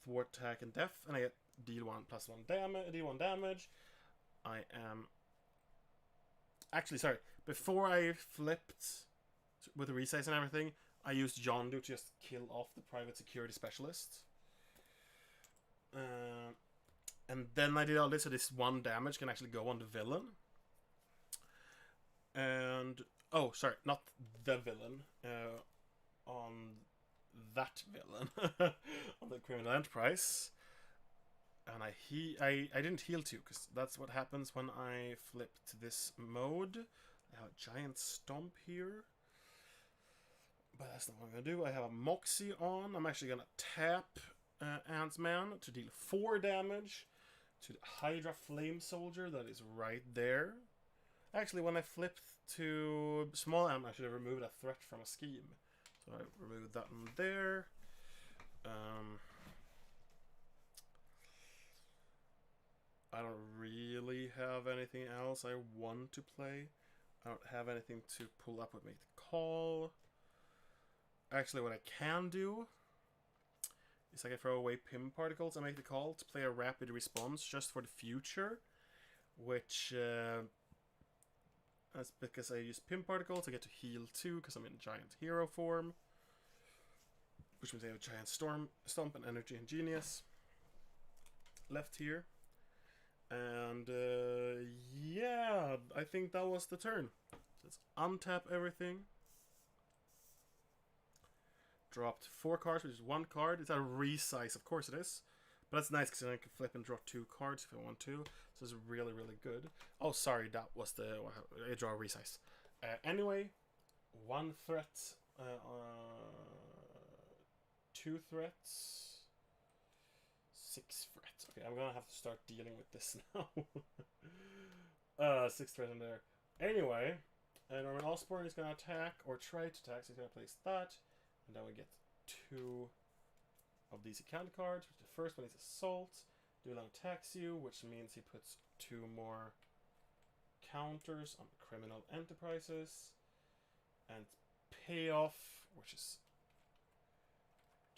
thwart, attack, and def. And I get deal 1 +1 damage. Deal 1 damage. I am... Actually, sorry. Before I flipped with the resize and everything, I used Yondu to just kill off the Private Security Specialist. And then I did all this, so this 1 damage can actually go on the villain. And... Oh, sorry, not the villain. On that villain. On the Criminal Enterprise. And I didn't heal 2, because that's what happens when I flip to this mode. I have a Giant Stomp here. But that's not what I'm going to do. I have a Moxie on. I'm actually going to tap Ant-Man to deal 4 damage to the Hydra Flame Soldier that is right there. Actually, when I flipped to small amp, I should have removed a threat from a scheme. So I removed that one there. I don't really have anything else I want to play. I don't have anything to pull up with make the call. Actually, what I can do is I can throw away Pim Particles and make the call to play a rapid response just for the future. Which, that's because I use Pim Particles, I get to heal 2 because I'm in Giant Hero form. Which means I have a Giant Stomp and Energy and Genius left here. And yeah, I think that was the turn. So let's untap everything. Dropped 4 cards, which is 1 card. It's a resize, of course it is. But that's nice because then I can flip and draw 2 cards if I want to. So it's really, really good. Oh, sorry, that was the... I draw a resize. Anyway, 1 threat. 2 threats. 6 threats. Okay, I'm gonna have to start dealing with this now. 6 threats in there. Anyway, Norman Osborn is gonna attack or try to attack, so he's gonna place that. And then we get 2 of these account cards. Which the first one is Assault. Dueling attacks you, which means he puts 2 more counters on Criminal Enterprises. And Payoff, which is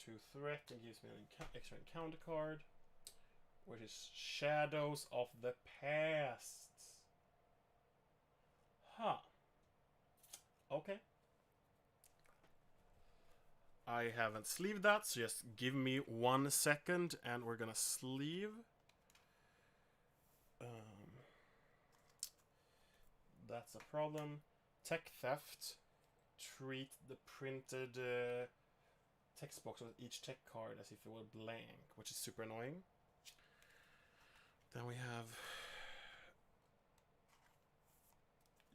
2 threat and gives me an extra encounter card, which is Shadows of the Past. Huh. Okay. I haven't sleeved that, so just give me 1 second and we're gonna sleeve. That's a problem. Tech theft. Treat the printed text box with each tech card as if it were blank, which is super annoying. Then we have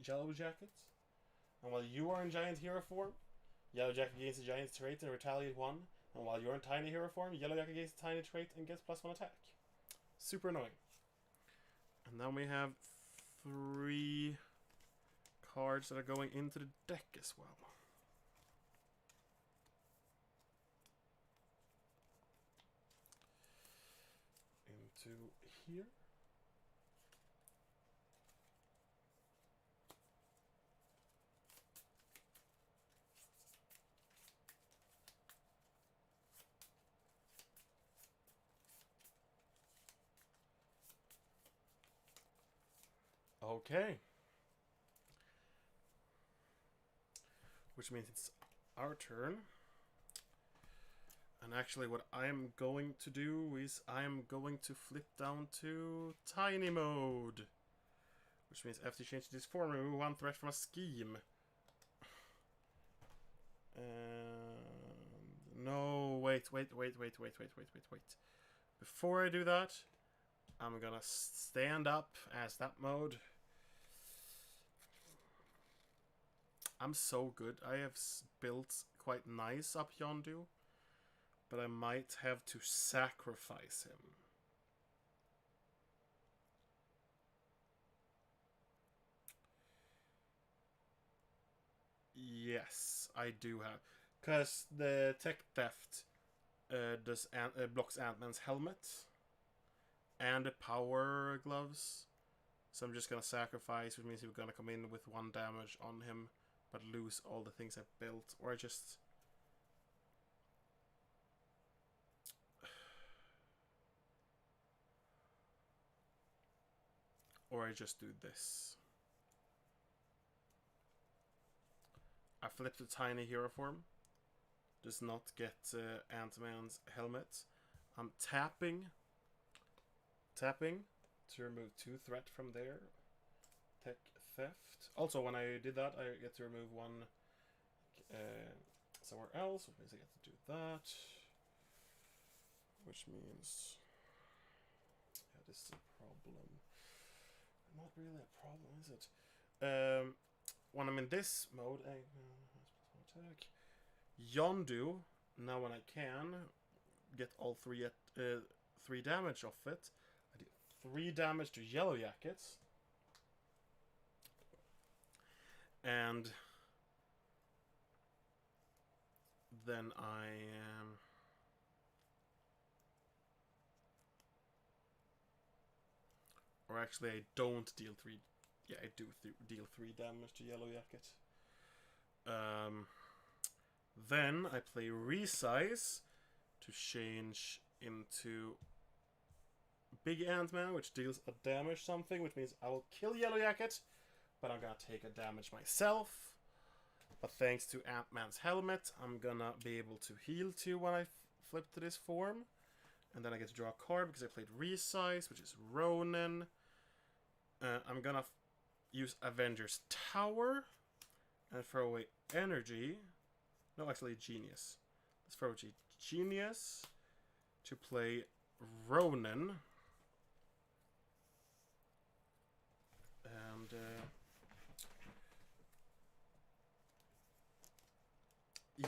Yellow Jackets. And while you are in Giant Hero form, Yellow Jacket gains the Giant trait and retaliate 1. And while you're in Tiny Hero form, Yellow Jacket gains the Tiny trait and gets +1 attack. Super annoying. And then we have 3 cards that are going into the deck as well. Into here. Okay. Which means it's our turn. And actually what I'm going to do is I'm going to flip down to Tiny Mode. Which means after changing this form, remove 1 threat from a scheme. No, wait. Before I do that, I'm gonna stand up as that mode. I'm so good. I have built quite nice up Yondu, but I might have to sacrifice him. Yes, I do have. Because the tech theft blocks Ant-Man's helmet and the power gloves. So I'm just going to sacrifice, which means we're going to come in with 1 damage on him, but lose all the things I built. Or I just... Or I just do this. I flip the Tiny Hero form. Does not get Ant-Man's helmet. I'm tapping to remove 2 threat from there. Tech theft. Also, when I did that, I get to remove 1 somewhere else, which means I get to do that. Which means, yeah, this is a problem. Not really a problem, is it? When I'm in this mode, I attack. Yondu, now when I can get all 3 damage off it, I do 3 damage to Yellow Jackets. And then I or actually I don't deal 3. Yeah, I do deal 3 damage to Yellow Jacket. Then I play Resize to change into Big Ant-Man, which deals a damage something, which means I will kill Yellow Jacket, but I'm gonna take a damage myself. But thanks to Ant-Man's helmet, I'm gonna be able to heal 2 when I flip to this form. And then I get to draw a card because I played Resize, which is Ronin. I'm gonna use Avengers Tower and throw away Energy. No, actually Genius. Let's throw away Genius to play Ronin. And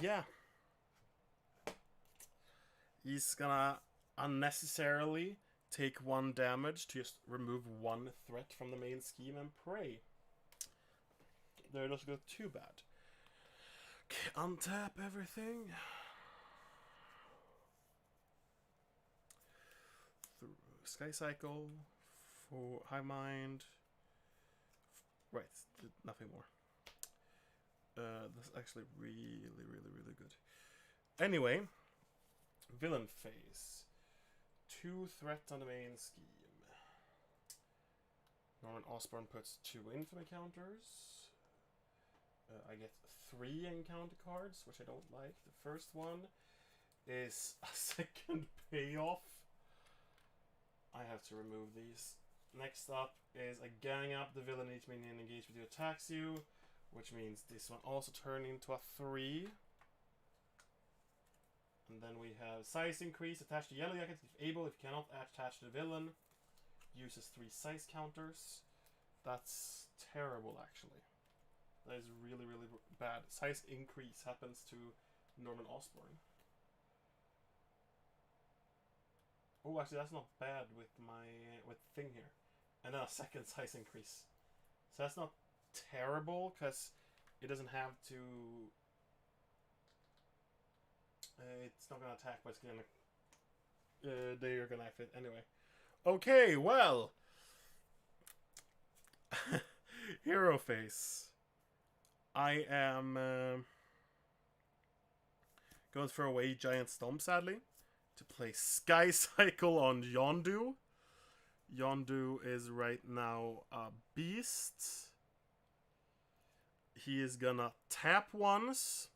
yeah, he's gonna unnecessarily take 1 damage to just remove 1 threat from the main scheme and pray. That doesn't go too bad. Okay, untap everything. Sky Cycle for High Mind. Right, nothing more. That's actually really good. Anyway, villain phase. 2 threats on the main scheme. Norman Osborn puts 2 infamy counters. I get 3 encounter cards, which I don't like. The first one is a second payoff. I have to remove these. Next up is a gang up. The villain each minion engaged with you attacks you, which means this one also turned into a 3. And then we have size increase attached to Yellow Jacket if able. If you cannot attach to the villain, uses 3 size counters. That's terrible, actually. That is really bad. Size increase happens to Norman Osborn. Oh, actually, that's not bad with my thing here. And then a second size increase. So that's not terrible because it doesn't have to. It's not gonna attack, but it's gonna. They are gonna act it anyway. Okay, well. Hero face. I am going to throw away Giant Stomp, sadly, to play Sky Cycle on Yondu. Yondu is right now a beast. He is gonna tap once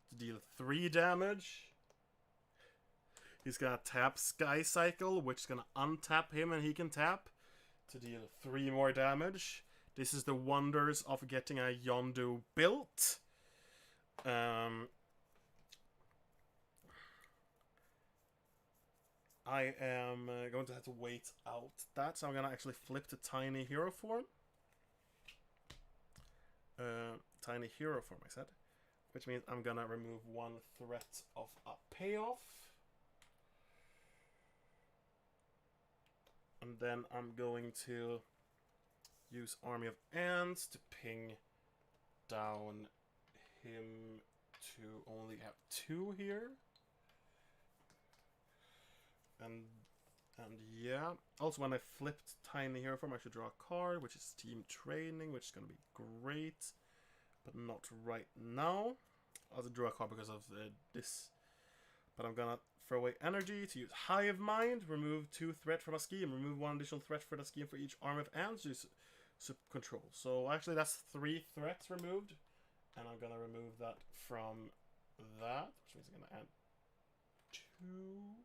to deal 3 damage. He's gonna tap Sky Cycle, which is gonna untap him and he can tap to deal 3 more damage. This is the wonders of getting a Yondu built. I am going to have to wait out that, so I'm going to actually flip to Tiny Hero form. Tiny Hero form, I said. Which means I'm going to remove 1 threat of a payoff. And then I'm going to use Army of Ants to ping down him to only have 2 here. And yeah. Also, when I flipped Tiny Hero form, I should draw a card, which is Team Training, which is going to be great. But not right now. I'll draw a card because of this. But I'm going to throw away energy to use Hive Mind, remove 2 threat from a scheme, remove 1 additional threat for the scheme for each Army of Ants. Use control. So actually that's 3 threats removed, and I'm gonna remove that from that, which means I'm gonna add 2.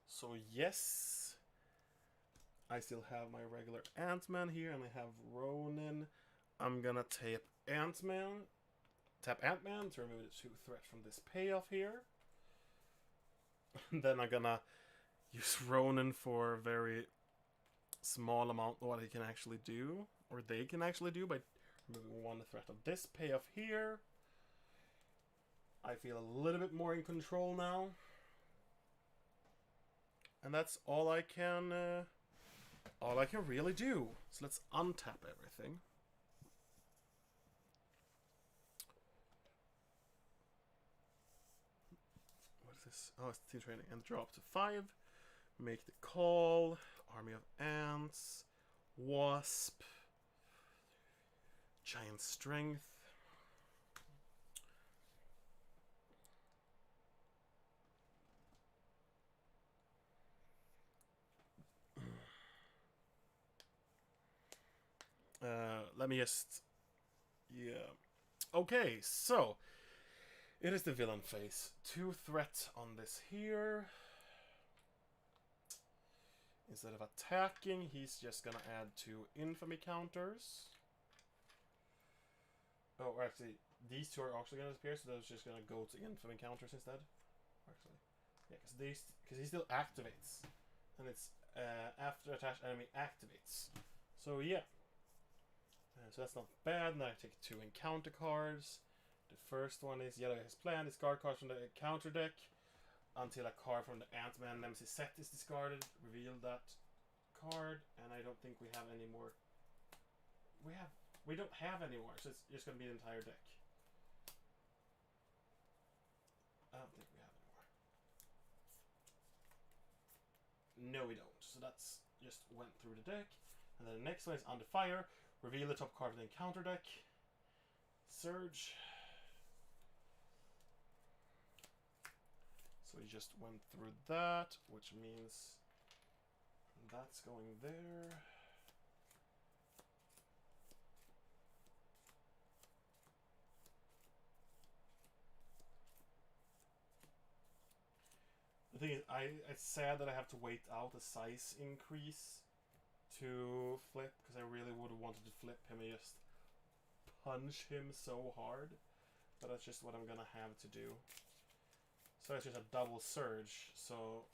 So yes, I still have my regular Ant-Man here, and I have Ronin. I'm gonna tap Ant-Man to remove the 2 threat from this payoff here. Then I'm gonna use Ronin for a very small amount of what he can actually do, or they can actually do, by removing 1 threat of this payoff here. I feel a little bit more in control now. And that's all I can really do. So let's untap everything. What is this? Oh, it's team training. And drop to 5. Make the call. Army of Ants. Wasp. Giant Strength. Let me just... Yeah. Okay, so... It is the villain phase. 2 threat on this here. Instead of attacking, he's just gonna add 2 infamy counters. Oh, or actually, these 2 are also gonna disappear, so those just gonna go to infamy counters instead. Actually, yeah, because he still activates, and it's after attached enemy activates. So yeah, so that's not bad. Now I take 2 encounter cards. The first one is Yellow has planned. Discard cards from the counter deck until a card from the Ant-Man Nemesis set is discarded. Reveal that card, and I don't think we have any more. We don't have any more, so it's just gonna be the entire deck. I don't think we have any more. No, we don't. So that's just went through the deck. And then the next one is Under Fire. Reveal the top card of the encounter deck. Surge. So we just went through that, which means that's going there. The thing is, it's sad that I have to wait out a size increase to flip, because I really would have wanted to flip him and just punch him so hard. But that's just what I'm gonna have to do. So it's just a double surge. So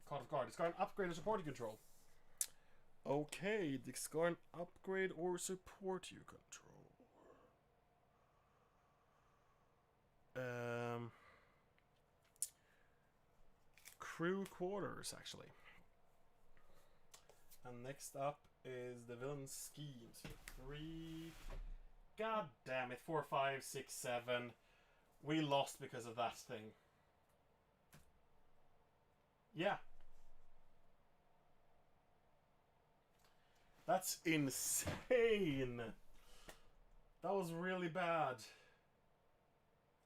card of guard. Discard an upgrade or support you control. Okay, discard an upgrade or support you control. Crew quarters, actually. And next up is the villain schemes. 3. God damn it. 4, 5, 6, 7. We lost because of that thing. Yeah. That's insane. That was really bad.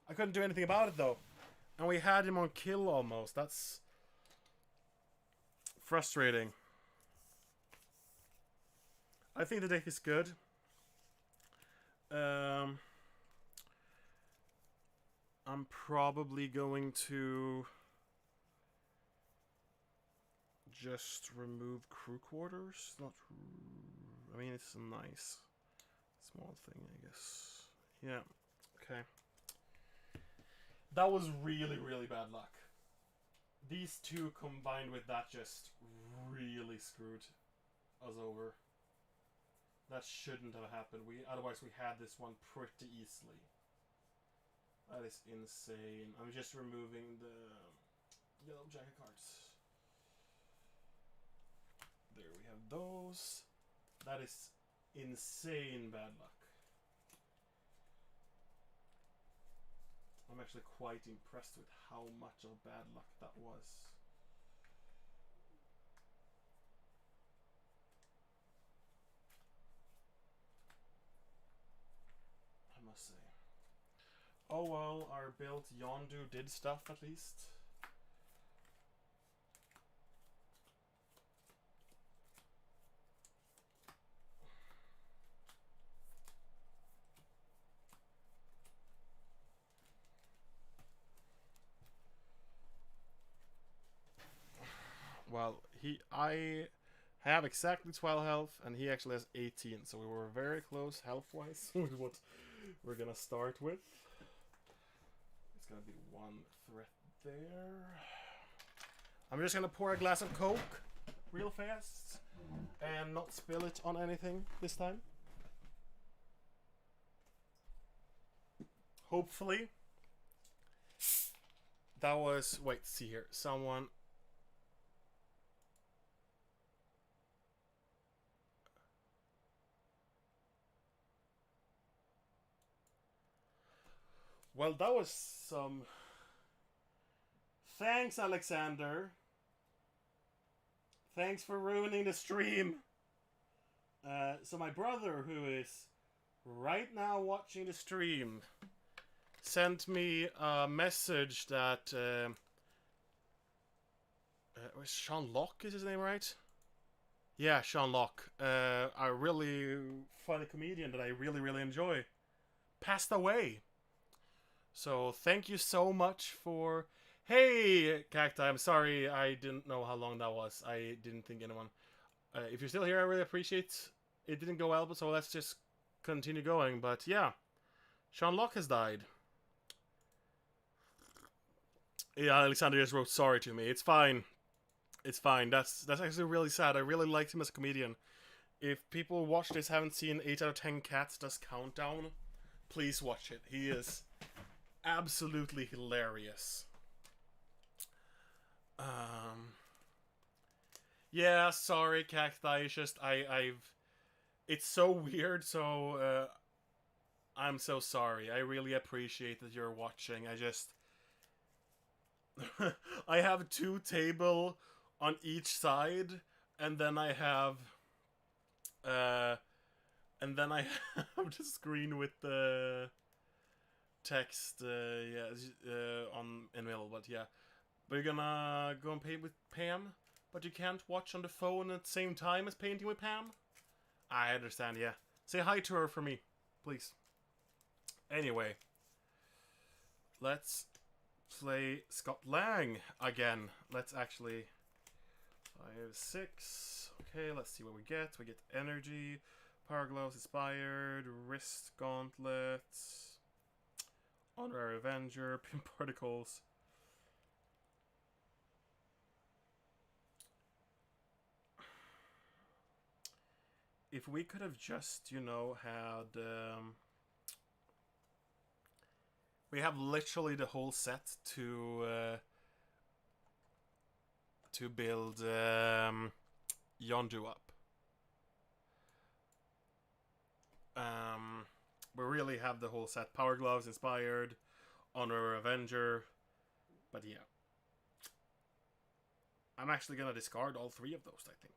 I couldn't do anything about it though. And we had him on kill almost. That's frustrating. I think the deck is good. I'm probably going to just remove crew quarters. Not, I mean, it's a nice small thing, I guess. Yeah. Okay. That was really, really bad luck. These 2 combined with that just really screwed us over. That shouldn't have happened. Otherwise we had this one pretty easily. That is insane. I'm just removing the yellow jacket cards. There we have those. That is insane bad luck. I'm actually quite impressed with how much of bad luck that was. I must say. Oh well, our build Yondu did stuff at least. Well, I have exactly 12 health, and he actually has 18, so we were very close health-wise with what we're gonna start with. It's gonna be 1 threat there. I'm just gonna pour a glass of Coke real fast and not spill it on anything this time. Hopefully. That was, wait, see here. Someone Well, that was some. Thanks, Alexander. Thanks for ruining the stream. So my brother, who is right now watching the stream, sent me a message that was Sean Locke, is his name, right? Yeah, Sean Locke, a really funny comedian that I really enjoy, passed away. So thank you so much for. Hey, Cacti, I'm sorry I didn't know how long that was. I didn't think anyone. If you're still here, I really appreciate it. Didn't go well, so let's just continue going. But yeah, Sean Locke has died. Yeah, Alexander just wrote sorry to me. It's fine. It's fine. That's actually really sad. I really liked him as a comedian. If people watch this haven't seen 8 out of 10 Cats Does Countdown, please watch it. He is absolutely hilarious. Yeah, sorry, Cacti. It's just I've. It's so weird. So I'm so sorry. I really appreciate that you're watching. I just. I have 2 tables on each side, and then I have. And then I have the screen with the text. On in the middle, but yeah. But you're gonna go and paint with Pam, but you can't watch on the phone at the same time as painting with Pam? I understand, yeah. Say hi to her for me, please. Anyway, let's play Scott Lang again. Let's actually... 5, 6... Okay, let's see what we get. We get Energy, Power Gloves, Inspired, Wrist Gauntlets, Honorary Avenger, Pin Particles... If we could have just, had... we have literally the whole set to build Yondu up. We really have the whole set. Power Gloves, Inspired, Honor Avenger. But yeah. I'm actually gonna discard all 3 of those, I think.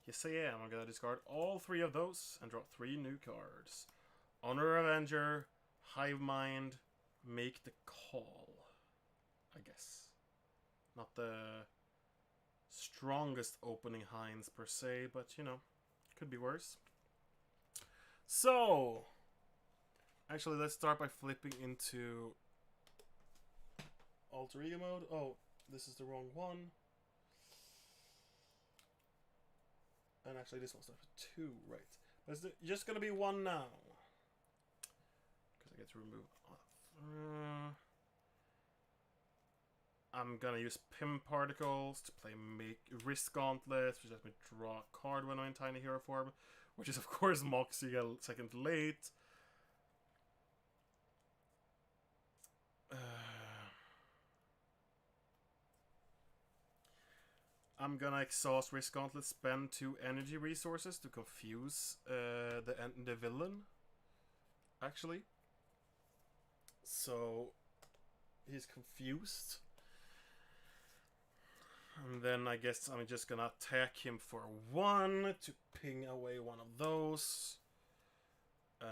Yes, I am. I'm gonna discard all 3 of those and draw 3 new cards. Honor Avenger, Hive Mind, Make the Call. I guess. Not the strongest opening hinds per se, but could be worse. So, actually, let's start by flipping into Alter Ego mode. Oh, this is the wrong one. And actually, this one's not 2, right? But it's just gonna be 1 now. Because I get to remove. I'm gonna use Pim Particles to play Wrist Gauntlets, which lets me draw a card when I'm in Tiny Hero form, which is of course Moxie a second late. I'm gonna exhaust Wrist Gauntlet, spend 2 energy resources to confuse the villain. Actually, so he's confused. And then I guess I'm just gonna attack him for 1 to ping away one of those. It's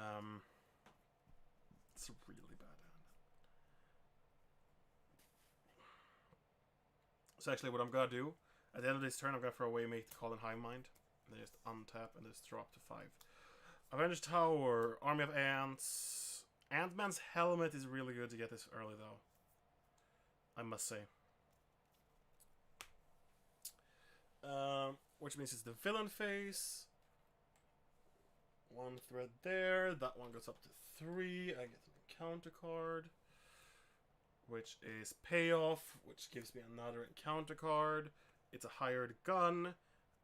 a really bad hand. So actually what I'm gonna do, at the end of this turn I'm gonna throw away Make the Call and Hive Mind. And then just untap and just drop to 5. Avenged Tower, Army of Ants. Ant-Man's Helmet is really good to get this early though, I must say. Which means it's the villain phase. 1 thread there. That one goes up to 3. I get an encounter card, which is Payoff, which gives me another encounter card. It's a hired gun,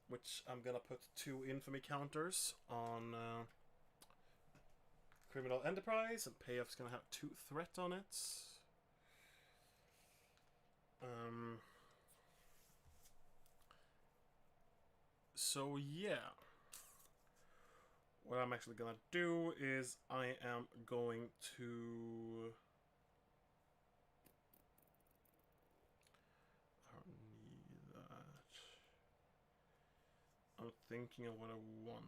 which I'm gonna put 2 infamy counters on Criminal Enterprise, and Payoff's gonna have 2 threat on it. So yeah, what I'm actually gonna do is I am going to... I don't need that. I'm thinking of what I want.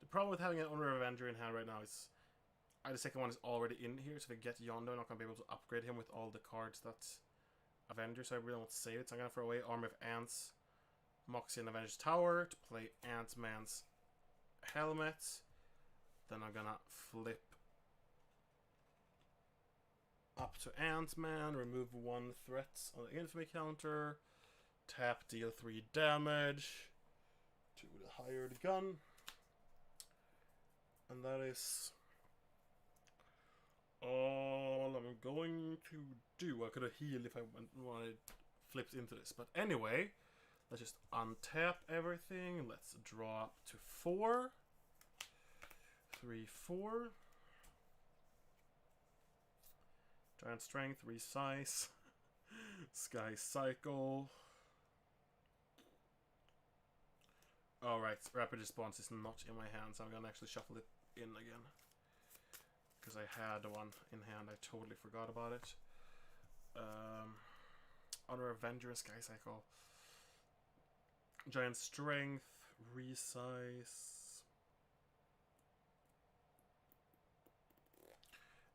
The problem with having an Honorary Avenger in hand right now is the second one is already in here, so if I get Yondo, I'm not going to be able to upgrade him with all the cards that Avenger, so I really want to save it. So I'm going to throw away Army of Ants, Moxie, and Avenger's Tower to play Ant-Man's Helmet. Then I'm going to flip up to Ant-Man, remove 1 threat on the infamy counter, tap, deal 3 damage to the hired gun. And that is all I'm going to do. I could have healed if I wanted flipped into this. But anyway, let's just untap everything. Let's draw up to 4. 3, 4. Giant Strength, Resize. Sky Cycle. Alright, Rapid Response is not in my hand, so I'm gonna actually shuffle it in again. Because I had one in hand, I totally forgot about it. Honor Avenger and Sky Cycle. Giant Strength, Resize.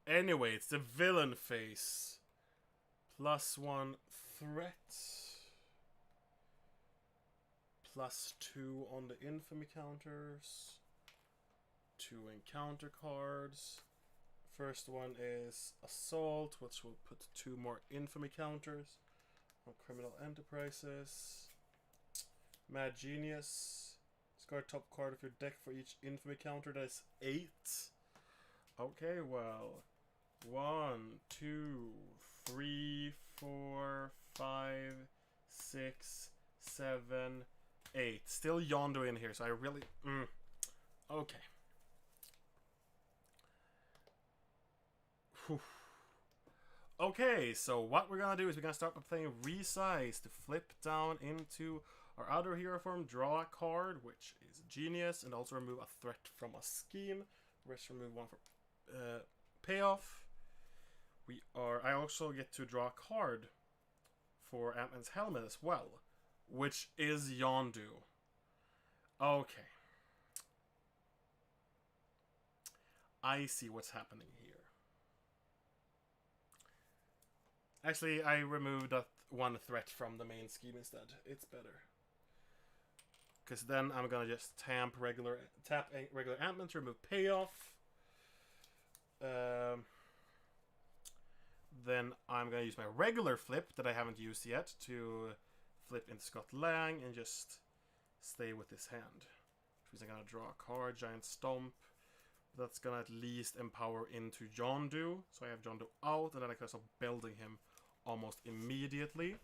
Anyway, it's the villain phase. +1 threat. +2 on the infamy counters. 2 encounter cards. First one is Assault, which will put 2 more infamy counters on Criminal Enterprises. Mad Genius. Discard top card of your deck for each infamy counter. That is 8. Okay, well, 1, 2, 3, 4, 5, 6, 7, 8. Still Yondo in here, so I really... Okay. Whew. Okay, so what we're gonna do is we're gonna start by playing Resize to flip down into our other hero form, draw a card, which is Genius, and also remove a threat from a scheme. Rest remove 1 for payoff. I also get to draw a card for Ant-Man's Helmet as well, which is Yondu. Okay. I see what's happening here. Actually, I removed that 1 threat from the main scheme instead. It's better. Because then I'm gonna just tap regular Ant-Man to remove payoff. Then I'm gonna use my regular flip that I haven't used yet to flip into Scott Lang and just stay with this hand. Which means I'm gonna draw a card, Giant Stomp. That's gonna at least empower into Yondu. So I have Yondu out, and then I can start building him almost immediately.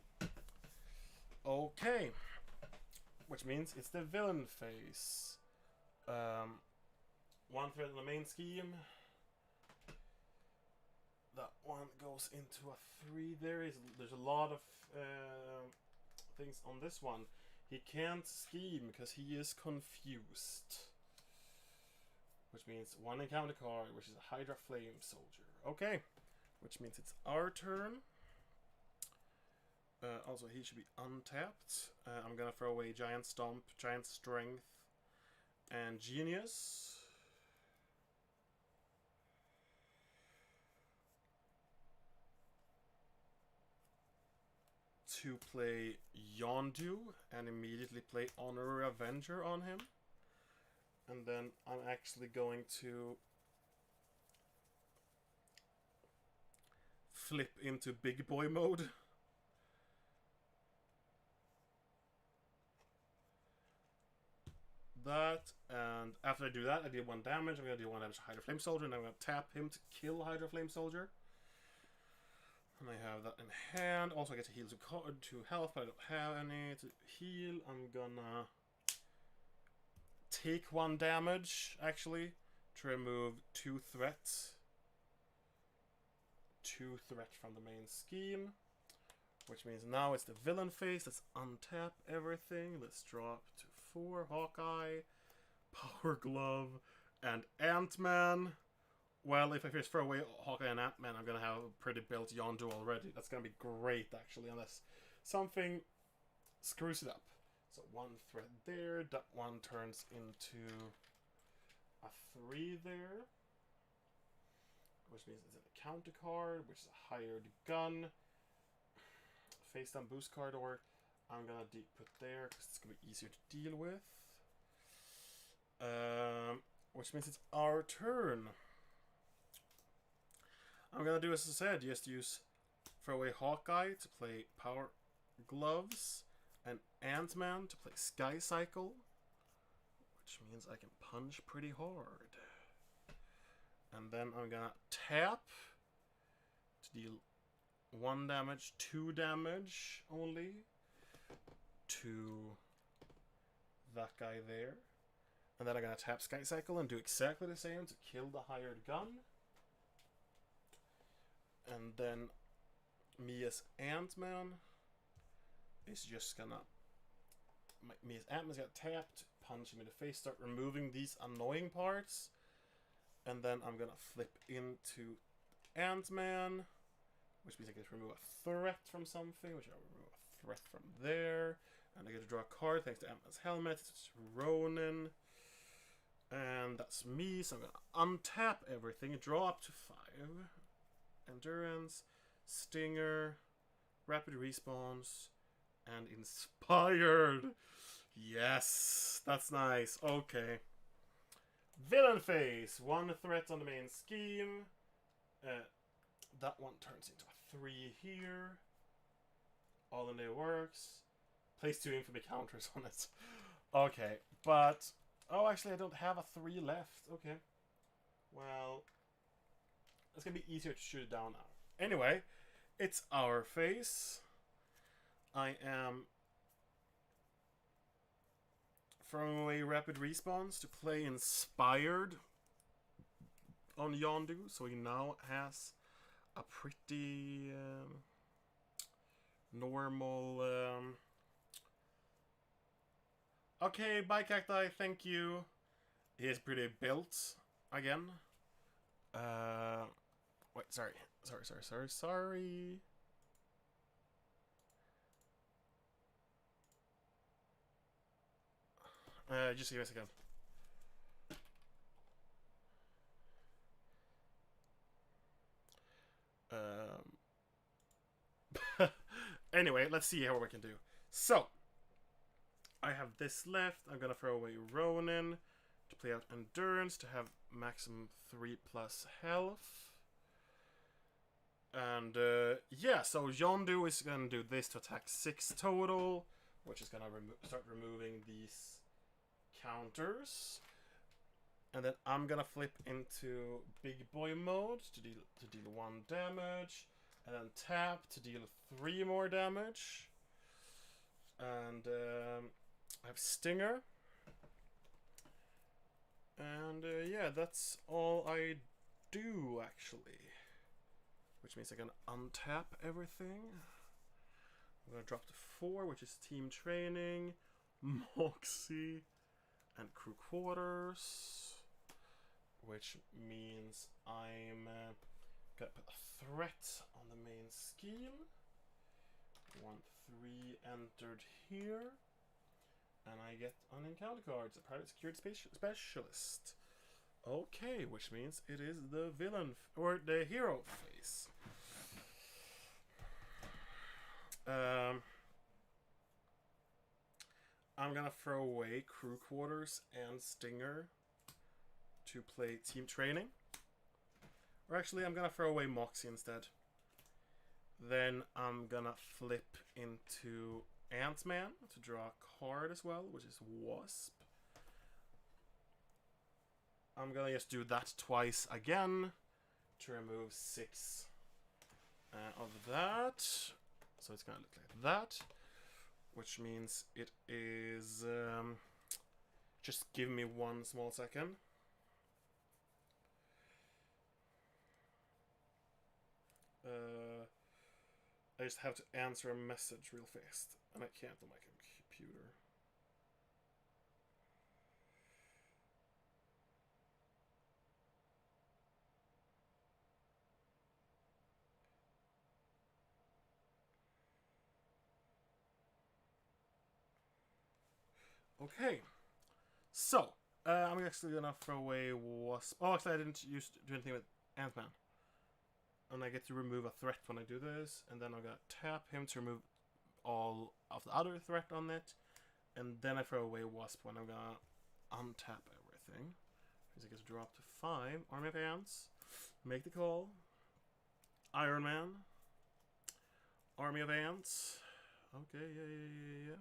Okay. Which means it's the villain phase. 1 threat in the main scheme. That one goes into a 3. There's a lot of things on this one. He can't scheme because he is confused. Which means 1 encounter card, which is a Hydra Flame Soldier. Okay. Which means it's our turn. Also, he should be untapped. I'm gonna throw away Giant Stomp, Giant Strength, and Genius. To play Yondu and immediately play Honorary Avenger on him. And then I'm actually going to flip into Big Boy mode. That, and after I do that, I deal 1 damage. I'm going to deal 1 damage to Hydra Flame Soldier, and I'm going to tap him to kill Hydra Flame Soldier. And I have that in hand. Also, I get to heal 2 health, but I don't have any to heal. I'm gonna take 1 damage, actually, to remove 2 threats. 2 threats from the main scheme. Which means now it's the villain phase. Let's untap everything. Let's drop to 4. Hawkeye, Power Glove, and Ant-Man. Well, if I just throw away Hawkeye and Ant-Man, I'm going to have a pretty built Yondu already. That's going to be great, actually, unless something screws it up. So 1 threat there. That one turns into a 3 there. Which means it's a counter card, which is a hired gun. Face down boost card, or I'm going to put there because it's going to be easier to deal with. Which means it's our turn. I'm gonna do as I said, just use throw away Hawkeye to play Power Gloves and Ant-Man to play Sky Cycle, which means I can punch pretty hard. And then I'm gonna tap to deal 1 damage, 2 damage only to that guy there. And then I'm gonna tap Sky Cycle and do exactly the same to kill the hired gun. And then me as Ant-Man is just gonna... Me as Ant-Man's got tapped, punch him in the face, start removing these annoying parts. And then I'm gonna flip into Ant-Man, which means I get to remove a threat from something, which I'll remove a threat from there. And I get to draw a card thanks to Ant-Man's helmet. It's Ronin. And that's me, so I'm gonna untap everything, draw up to 5. Endurance, Stinger, Rapid Respawns, and Inspired. Yes, that's nice. Okay. Villain phase. 1 threat on the main scheme. That one turns into a 3 here. All in there works. Place 2 infamy counters on it. Okay, but... Oh, actually, I don't have a 3 left. Okay. Well... It's going to be easier to shoot it down now. Anyway, it's our phase. I am throwing away Rapid Respawns to play Inspired on Yondu. So he now has a pretty normal... Okay, bye Cacti, thank you. He is pretty built again. Wait, sorry. Just give us a second. Anyway, let's see how we can do. So, I have this left. I'm gonna throw away Ronin to play out Endurance to have maximum 3+ health. And yeah, so Yondu is gonna do this to attack 6 total, which is gonna start removing these counters. And then I'm gonna flip into Big Boy mode to deal 1 damage, and then tap to deal 3 more damage. And I have Stinger. And yeah, that's all I do actually. Which means I can untap everything. I'm gonna drop to 4, which is Team Training, Moxie, and Crew Quarters. Which means I'm gonna put a threat on the main scheme. 1, 3 entered here. And I get on encounter cards, a private security specialist. Okay, which means it is the villain or the hero phase. I'm gonna throw away Crew Quarters and Stinger to play Team Training. Or actually, I'm gonna throw away Moxie instead. Then I'm gonna flip into Ant-Man to draw a card as well, which is Wasp. I'm gonna just do that twice again to remove 6 of that. So it's gonna look like that, which means it is... just give me 1 small second. I just have to answer a message real fast, and I can't on my computer. Okay, so I'm actually gonna throw away Wasp. Oh, actually, I didn't do anything with Ant-Man. And I get to remove a threat when I do this, and then I'm gonna tap him to remove all of the other threat on it, and then I throw away Wasp when I'm gonna untap everything. Because I get to draw up to 5. Army of Ants. Make the call. Iron Man. Army of Ants. Okay, yeah.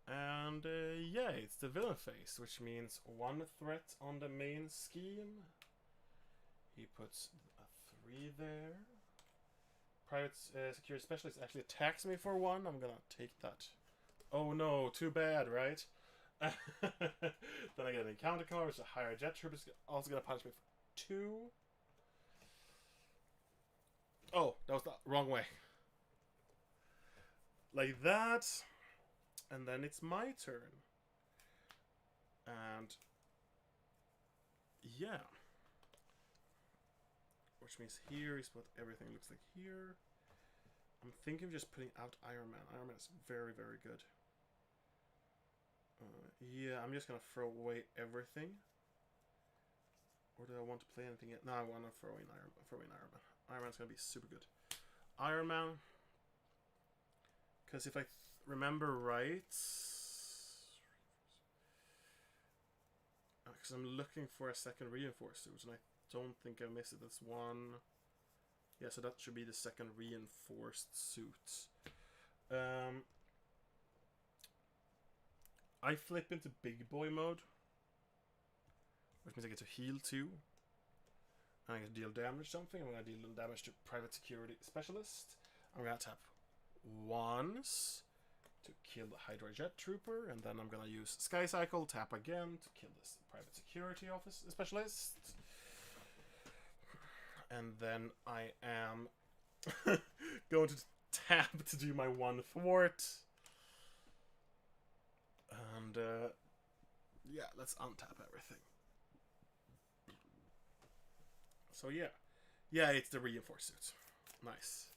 And yeah, it's the villain phase, which means 1 threat on the main scheme. He puts a 3 there. Private security specialist actually attacks me for 1. I'm gonna take that. Oh no, too bad, right? Then I get an encounter card, which is a higher jet trooper. Is also gonna punish me for 2. Oh, that was the wrong way. Like that. And then it's my turn. And yeah. Which means here is what everything looks like here. I'm thinking of just putting out Iron Man. Iron Man is very, very good. Yeah, I'm just gonna throw away everything. Or do I want to play anything yet? No, I want to throw in Iron Man. Iron Man's gonna be super good. Iron Man. Because if I remember right, because I'm looking for a second reinforced suit, and I don't think I missed it. That's 1. Yeah, so that should be the second reinforced suit. I flip into big boy mode, which means I get to heal 2. And I get to deal damage to something. I'm going to deal damage to private security specialist. I'm going to tap once to kill the Hydra jet trooper, and then I'm going to use Sky Cycle, tap again to kill this private security office specialist. And then I am going to tap to do my 1 thwart. And yeah, let's untap everything. So yeah. Yeah, it's the reinforced suit. Nice.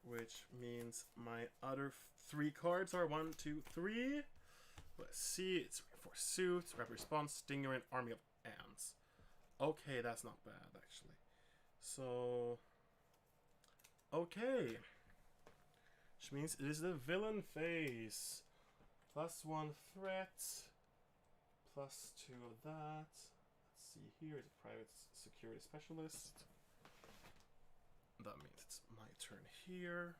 Which means my other 3 cards are 1, 2, 3. Let's see, it's reinforced suit, rapid response, stinger, and army of ants. Okay, that's not bad actually. So okay. Which means it is the villain phase. +1 threat. +2 of that. Let's see here, it's a private security specialist. That means it's my turn here.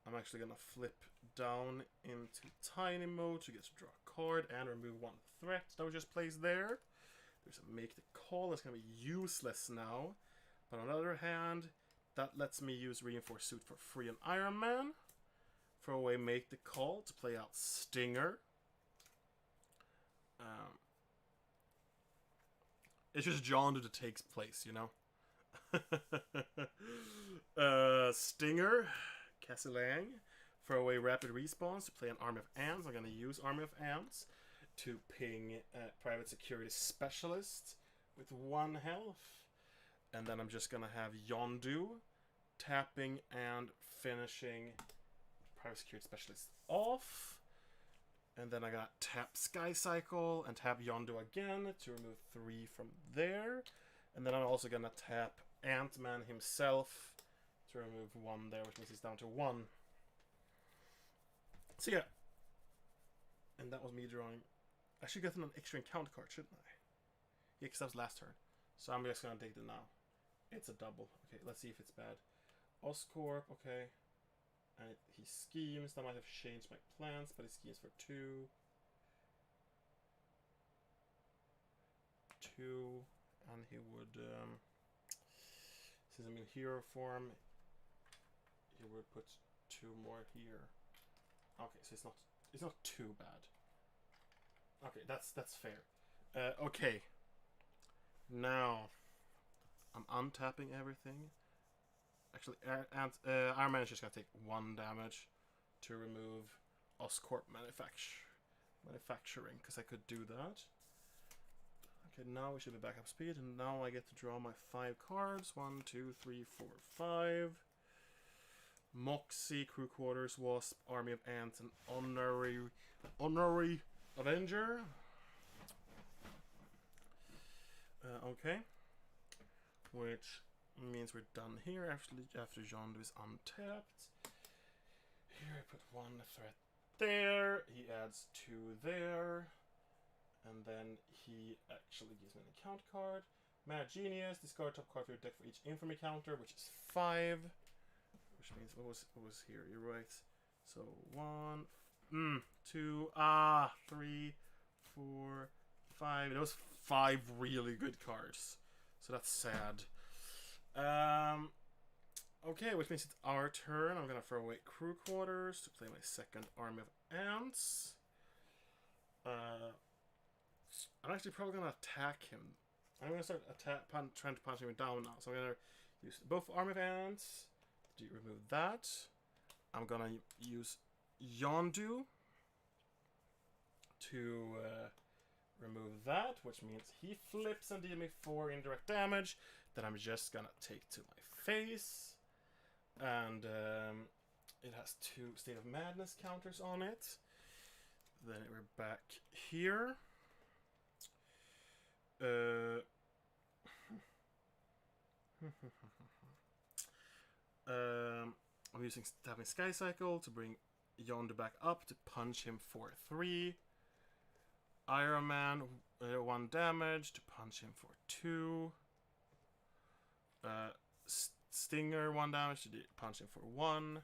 I'm actually gonna flip down into tiny mode to get to draw a card and remove 1 threat that was just placed there. There's a make the call that's gonna be useless now. But on the other hand, that lets me use reinforced suit for free on Iron Man. Throw away make the call to play out Stinger. It's just John that takes place, you know. Stinger, Casselang. Throw away rapid respawns to play an Army of Ants. I'm gonna use Army of Ants to ping private security specialist with 1 health. And then I'm just gonna have Yondu tapping and finishing private security specialist off. And then I got tap Sky Cycle and tap Yondu again to remove 3 from there. And then I'm also gonna tap Ant-Man himself to remove 1 there, which means he's down to 1. So yeah. And that was me drawing. I should get an extra encounter card, shouldn't I? Yeah, because that was last turn. So I'm just gonna take it now. It's a double. Okay, let's see if it's bad. Oscorp, okay. And he schemes. That might have changed my plans, but he schemes for 2. 2. And he would, since I'm in hero form, he would put 2 more here. Okay, so it's not too bad. Okay, that's fair. Okay. Now I'm untapping everything. Actually, Iron Man is just gonna take 1 damage to remove Oscorp manufacturing, because I could do that. Okay, now we should be back up speed, and now I get to draw my 5 cards. 1, 2, 3, 4, 5. Moxie, Crew Quarters, Wasp, Army of Ants, and Honorary Avenger. Okay. Which means we're done here after Yondu is untapped. Here I put 1 threat there. He adds 2 there. And then he actually gives me an encounter card. Mad Genius, discard top card for your deck for each infamy counter, which is 5. Which means what was here? You're right. So 1, 2, 3, 4, 5. Those 5 really good cards. So that's sad. Okay, which means it's our turn. I'm gonna throw away Crew Quarters to play my 2nd Army of Ants. I'm actually probably gonna attack him. I'm gonna start trying to punch him down now. So I'm gonna use both Army of Ants to remove that. I'm gonna use Yondu to remove that, which means he flips and deals me 4 indirect damage that I'm just gonna take to my face. And it has 2 State of Madness counters on it. Then we're back here. I'm using Stabbing Sky Cycle to bring Yondu back up to punch him for 3. Iron Man, 1 damage to punch him for 2. Stinger, 1 damage to punch him for 1.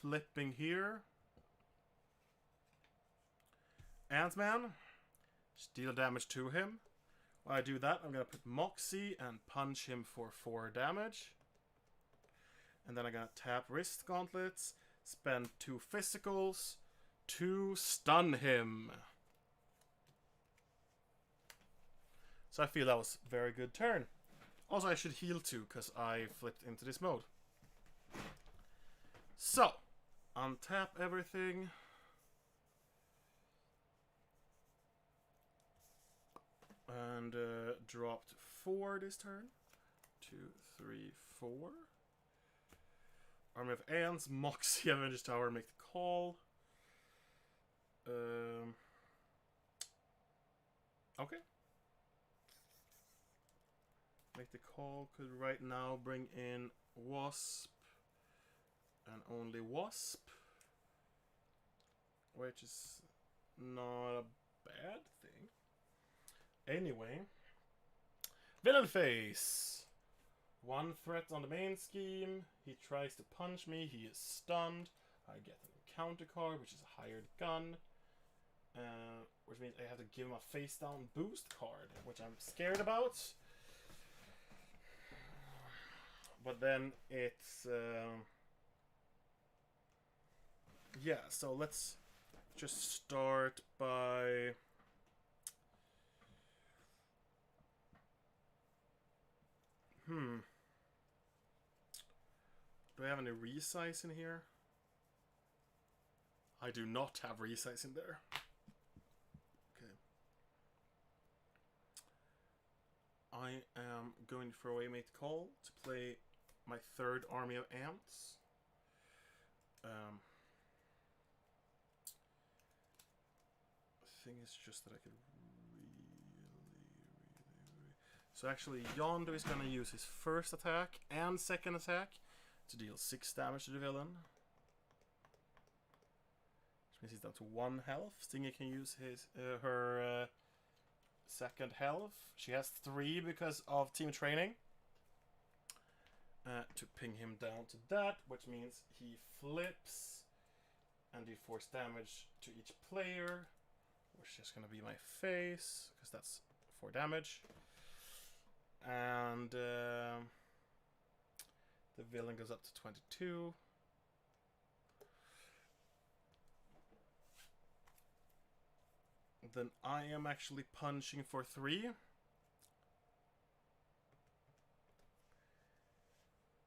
Flipping here. Ant-Man, deal damage to him. While I do that, I'm going to put Moxie and punch him for 4 damage. And then I'm going to tap Wrist Gauntlets, spend 2 physicals to stun him. So I feel that was a very good turn. Also, I should heal too, because I flipped into this mode. So, untap everything. And dropped 4 this turn. 2, 3, 4. Army of Ants, Moxie, Avengers Tower, make the call. Okay. Make the call. Could right now bring in Wasp. And only Wasp. Which is not a bad thing. Anyway. Villain face. 1 threat on the main scheme. He tries to punch me. He is stunned. I get an encounter card, which is a hired gun. Which means I have to give him a face down boost card, which I'm scared about. But then it's... yeah, so let's just start by... Do I have any resize in here? I do not have resize in there. Okay. I am going to throw away Mate Call to play my 3rd Army of Ants. The thing is just that I could So actually, Yondu is going to use his 1st attack and 2nd attack to deal 6 damage to the villain. Which means he's down to 1 health. Stinger can use his her 2nd health. She has 3 because of team training. To ping him down to that, which means he flips and do force damage to each player. Which is going to be my face, because that's 4 damage. And the villain goes up to 22. Then I am actually punching for 3.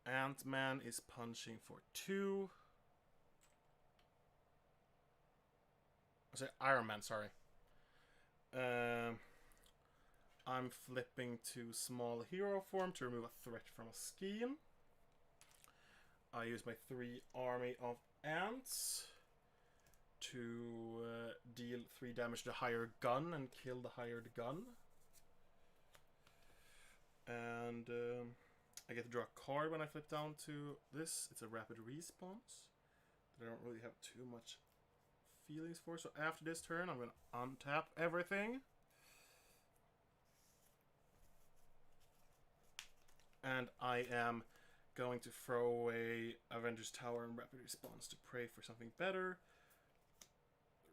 Ant-Man is punching for 2. I say Iron Man, sorry. I'm flipping to small hero form to remove a threat from a scheme. I use my 3 army of ants to deal 3 damage to the higher gun and kill the hired gun. And I get to draw a card when I flip down to this. It's a rapid response that I don't really have too much feelings for. So after this turn, I'm going to untap everything. And I am going to throw away Avengers Tower and Rapid Response to pray for something better.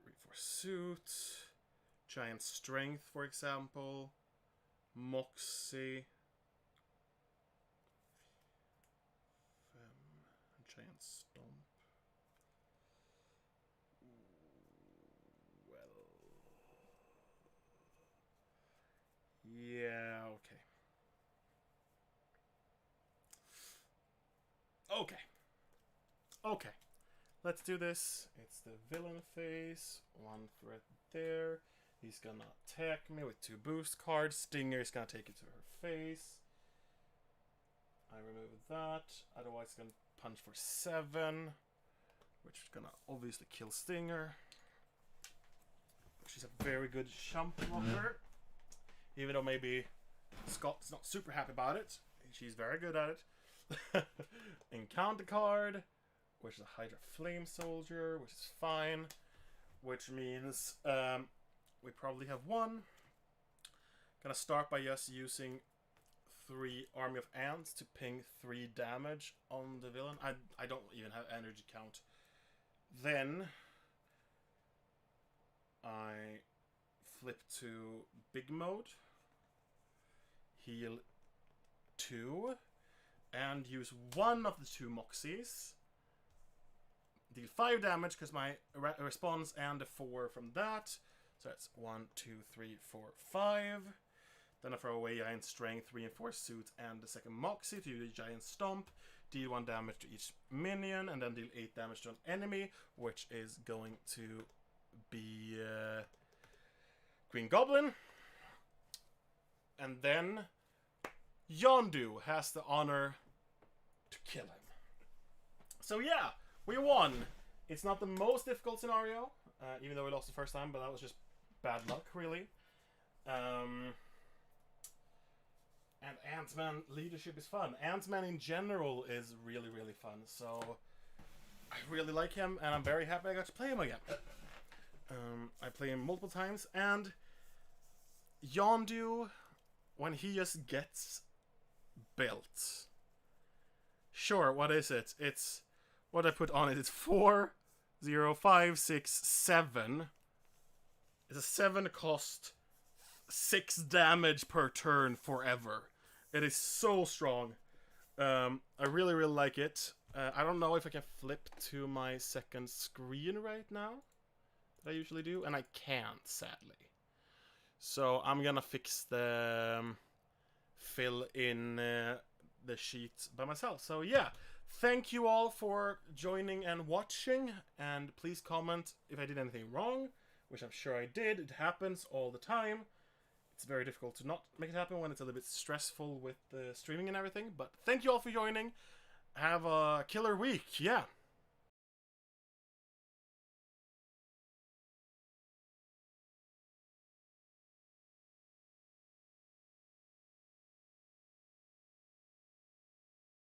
Reinforce Suit. Giant Strength, for example. Moxie. Giant Stomp. Well. Yeah, okay. Okay. Let's do this. It's the villain phase. 1 threat there. He's gonna attack me with 2 boost cards. Stinger is gonna take it to her face. I remove that. Otherwise, it's gonna punch for 7, which is gonna obviously kill Stinger. She's a very good jump blocker. Even though maybe Scott's not super happy about it, she's very good at it. Encounter card, which is a Hydra Flame Soldier, which is fine. Which means we probably have 1. Gonna start by just using 3 Army of Ants to ping 3 damage on the villain. I don't even have energy count. Then I flip to big mode, heal 2, and use 1 of the 2 Moxies. Deal 5 damage because my response and the 4 from that. So that's 1, 2, 3, 4, 5. Then I throw away Giant Strength, Reinforce Suit, and the second Moxie to do the Giant Stomp. Deal 1 damage to each minion, and then deal 8 damage to an enemy, which is going to be Green Goblin. And then Yondu has the honor to kill him. So yeah, we won. It's not the most difficult scenario, even though we lost the first time, but that was just bad luck, really. And Ant-Man leadership is fun. Ant-Man in general is really, really fun. So I really like him, and I'm very happy I got to play him again. I play him multiple times, and Yondu, when he just gets built. Sure, what is it? It's what I put on it. It's 4, 0, 5, 6, 7. It's a 7 cost, 6 damage per turn forever. It is so strong. I really, really like it. I don't know if I can flip to my second screen right now that I usually do, and I can't, sadly. So I'm gonna fix the fill in the sheet by myself. So yeah, thank you all for joining and watching, and please comment if I did anything wrong, which I'm sure I did. It happens all the time. It's very difficult to not make it happen when it's a little bit stressful with the streaming and everything, but thank you all for joining. Have a killer week. Yeah.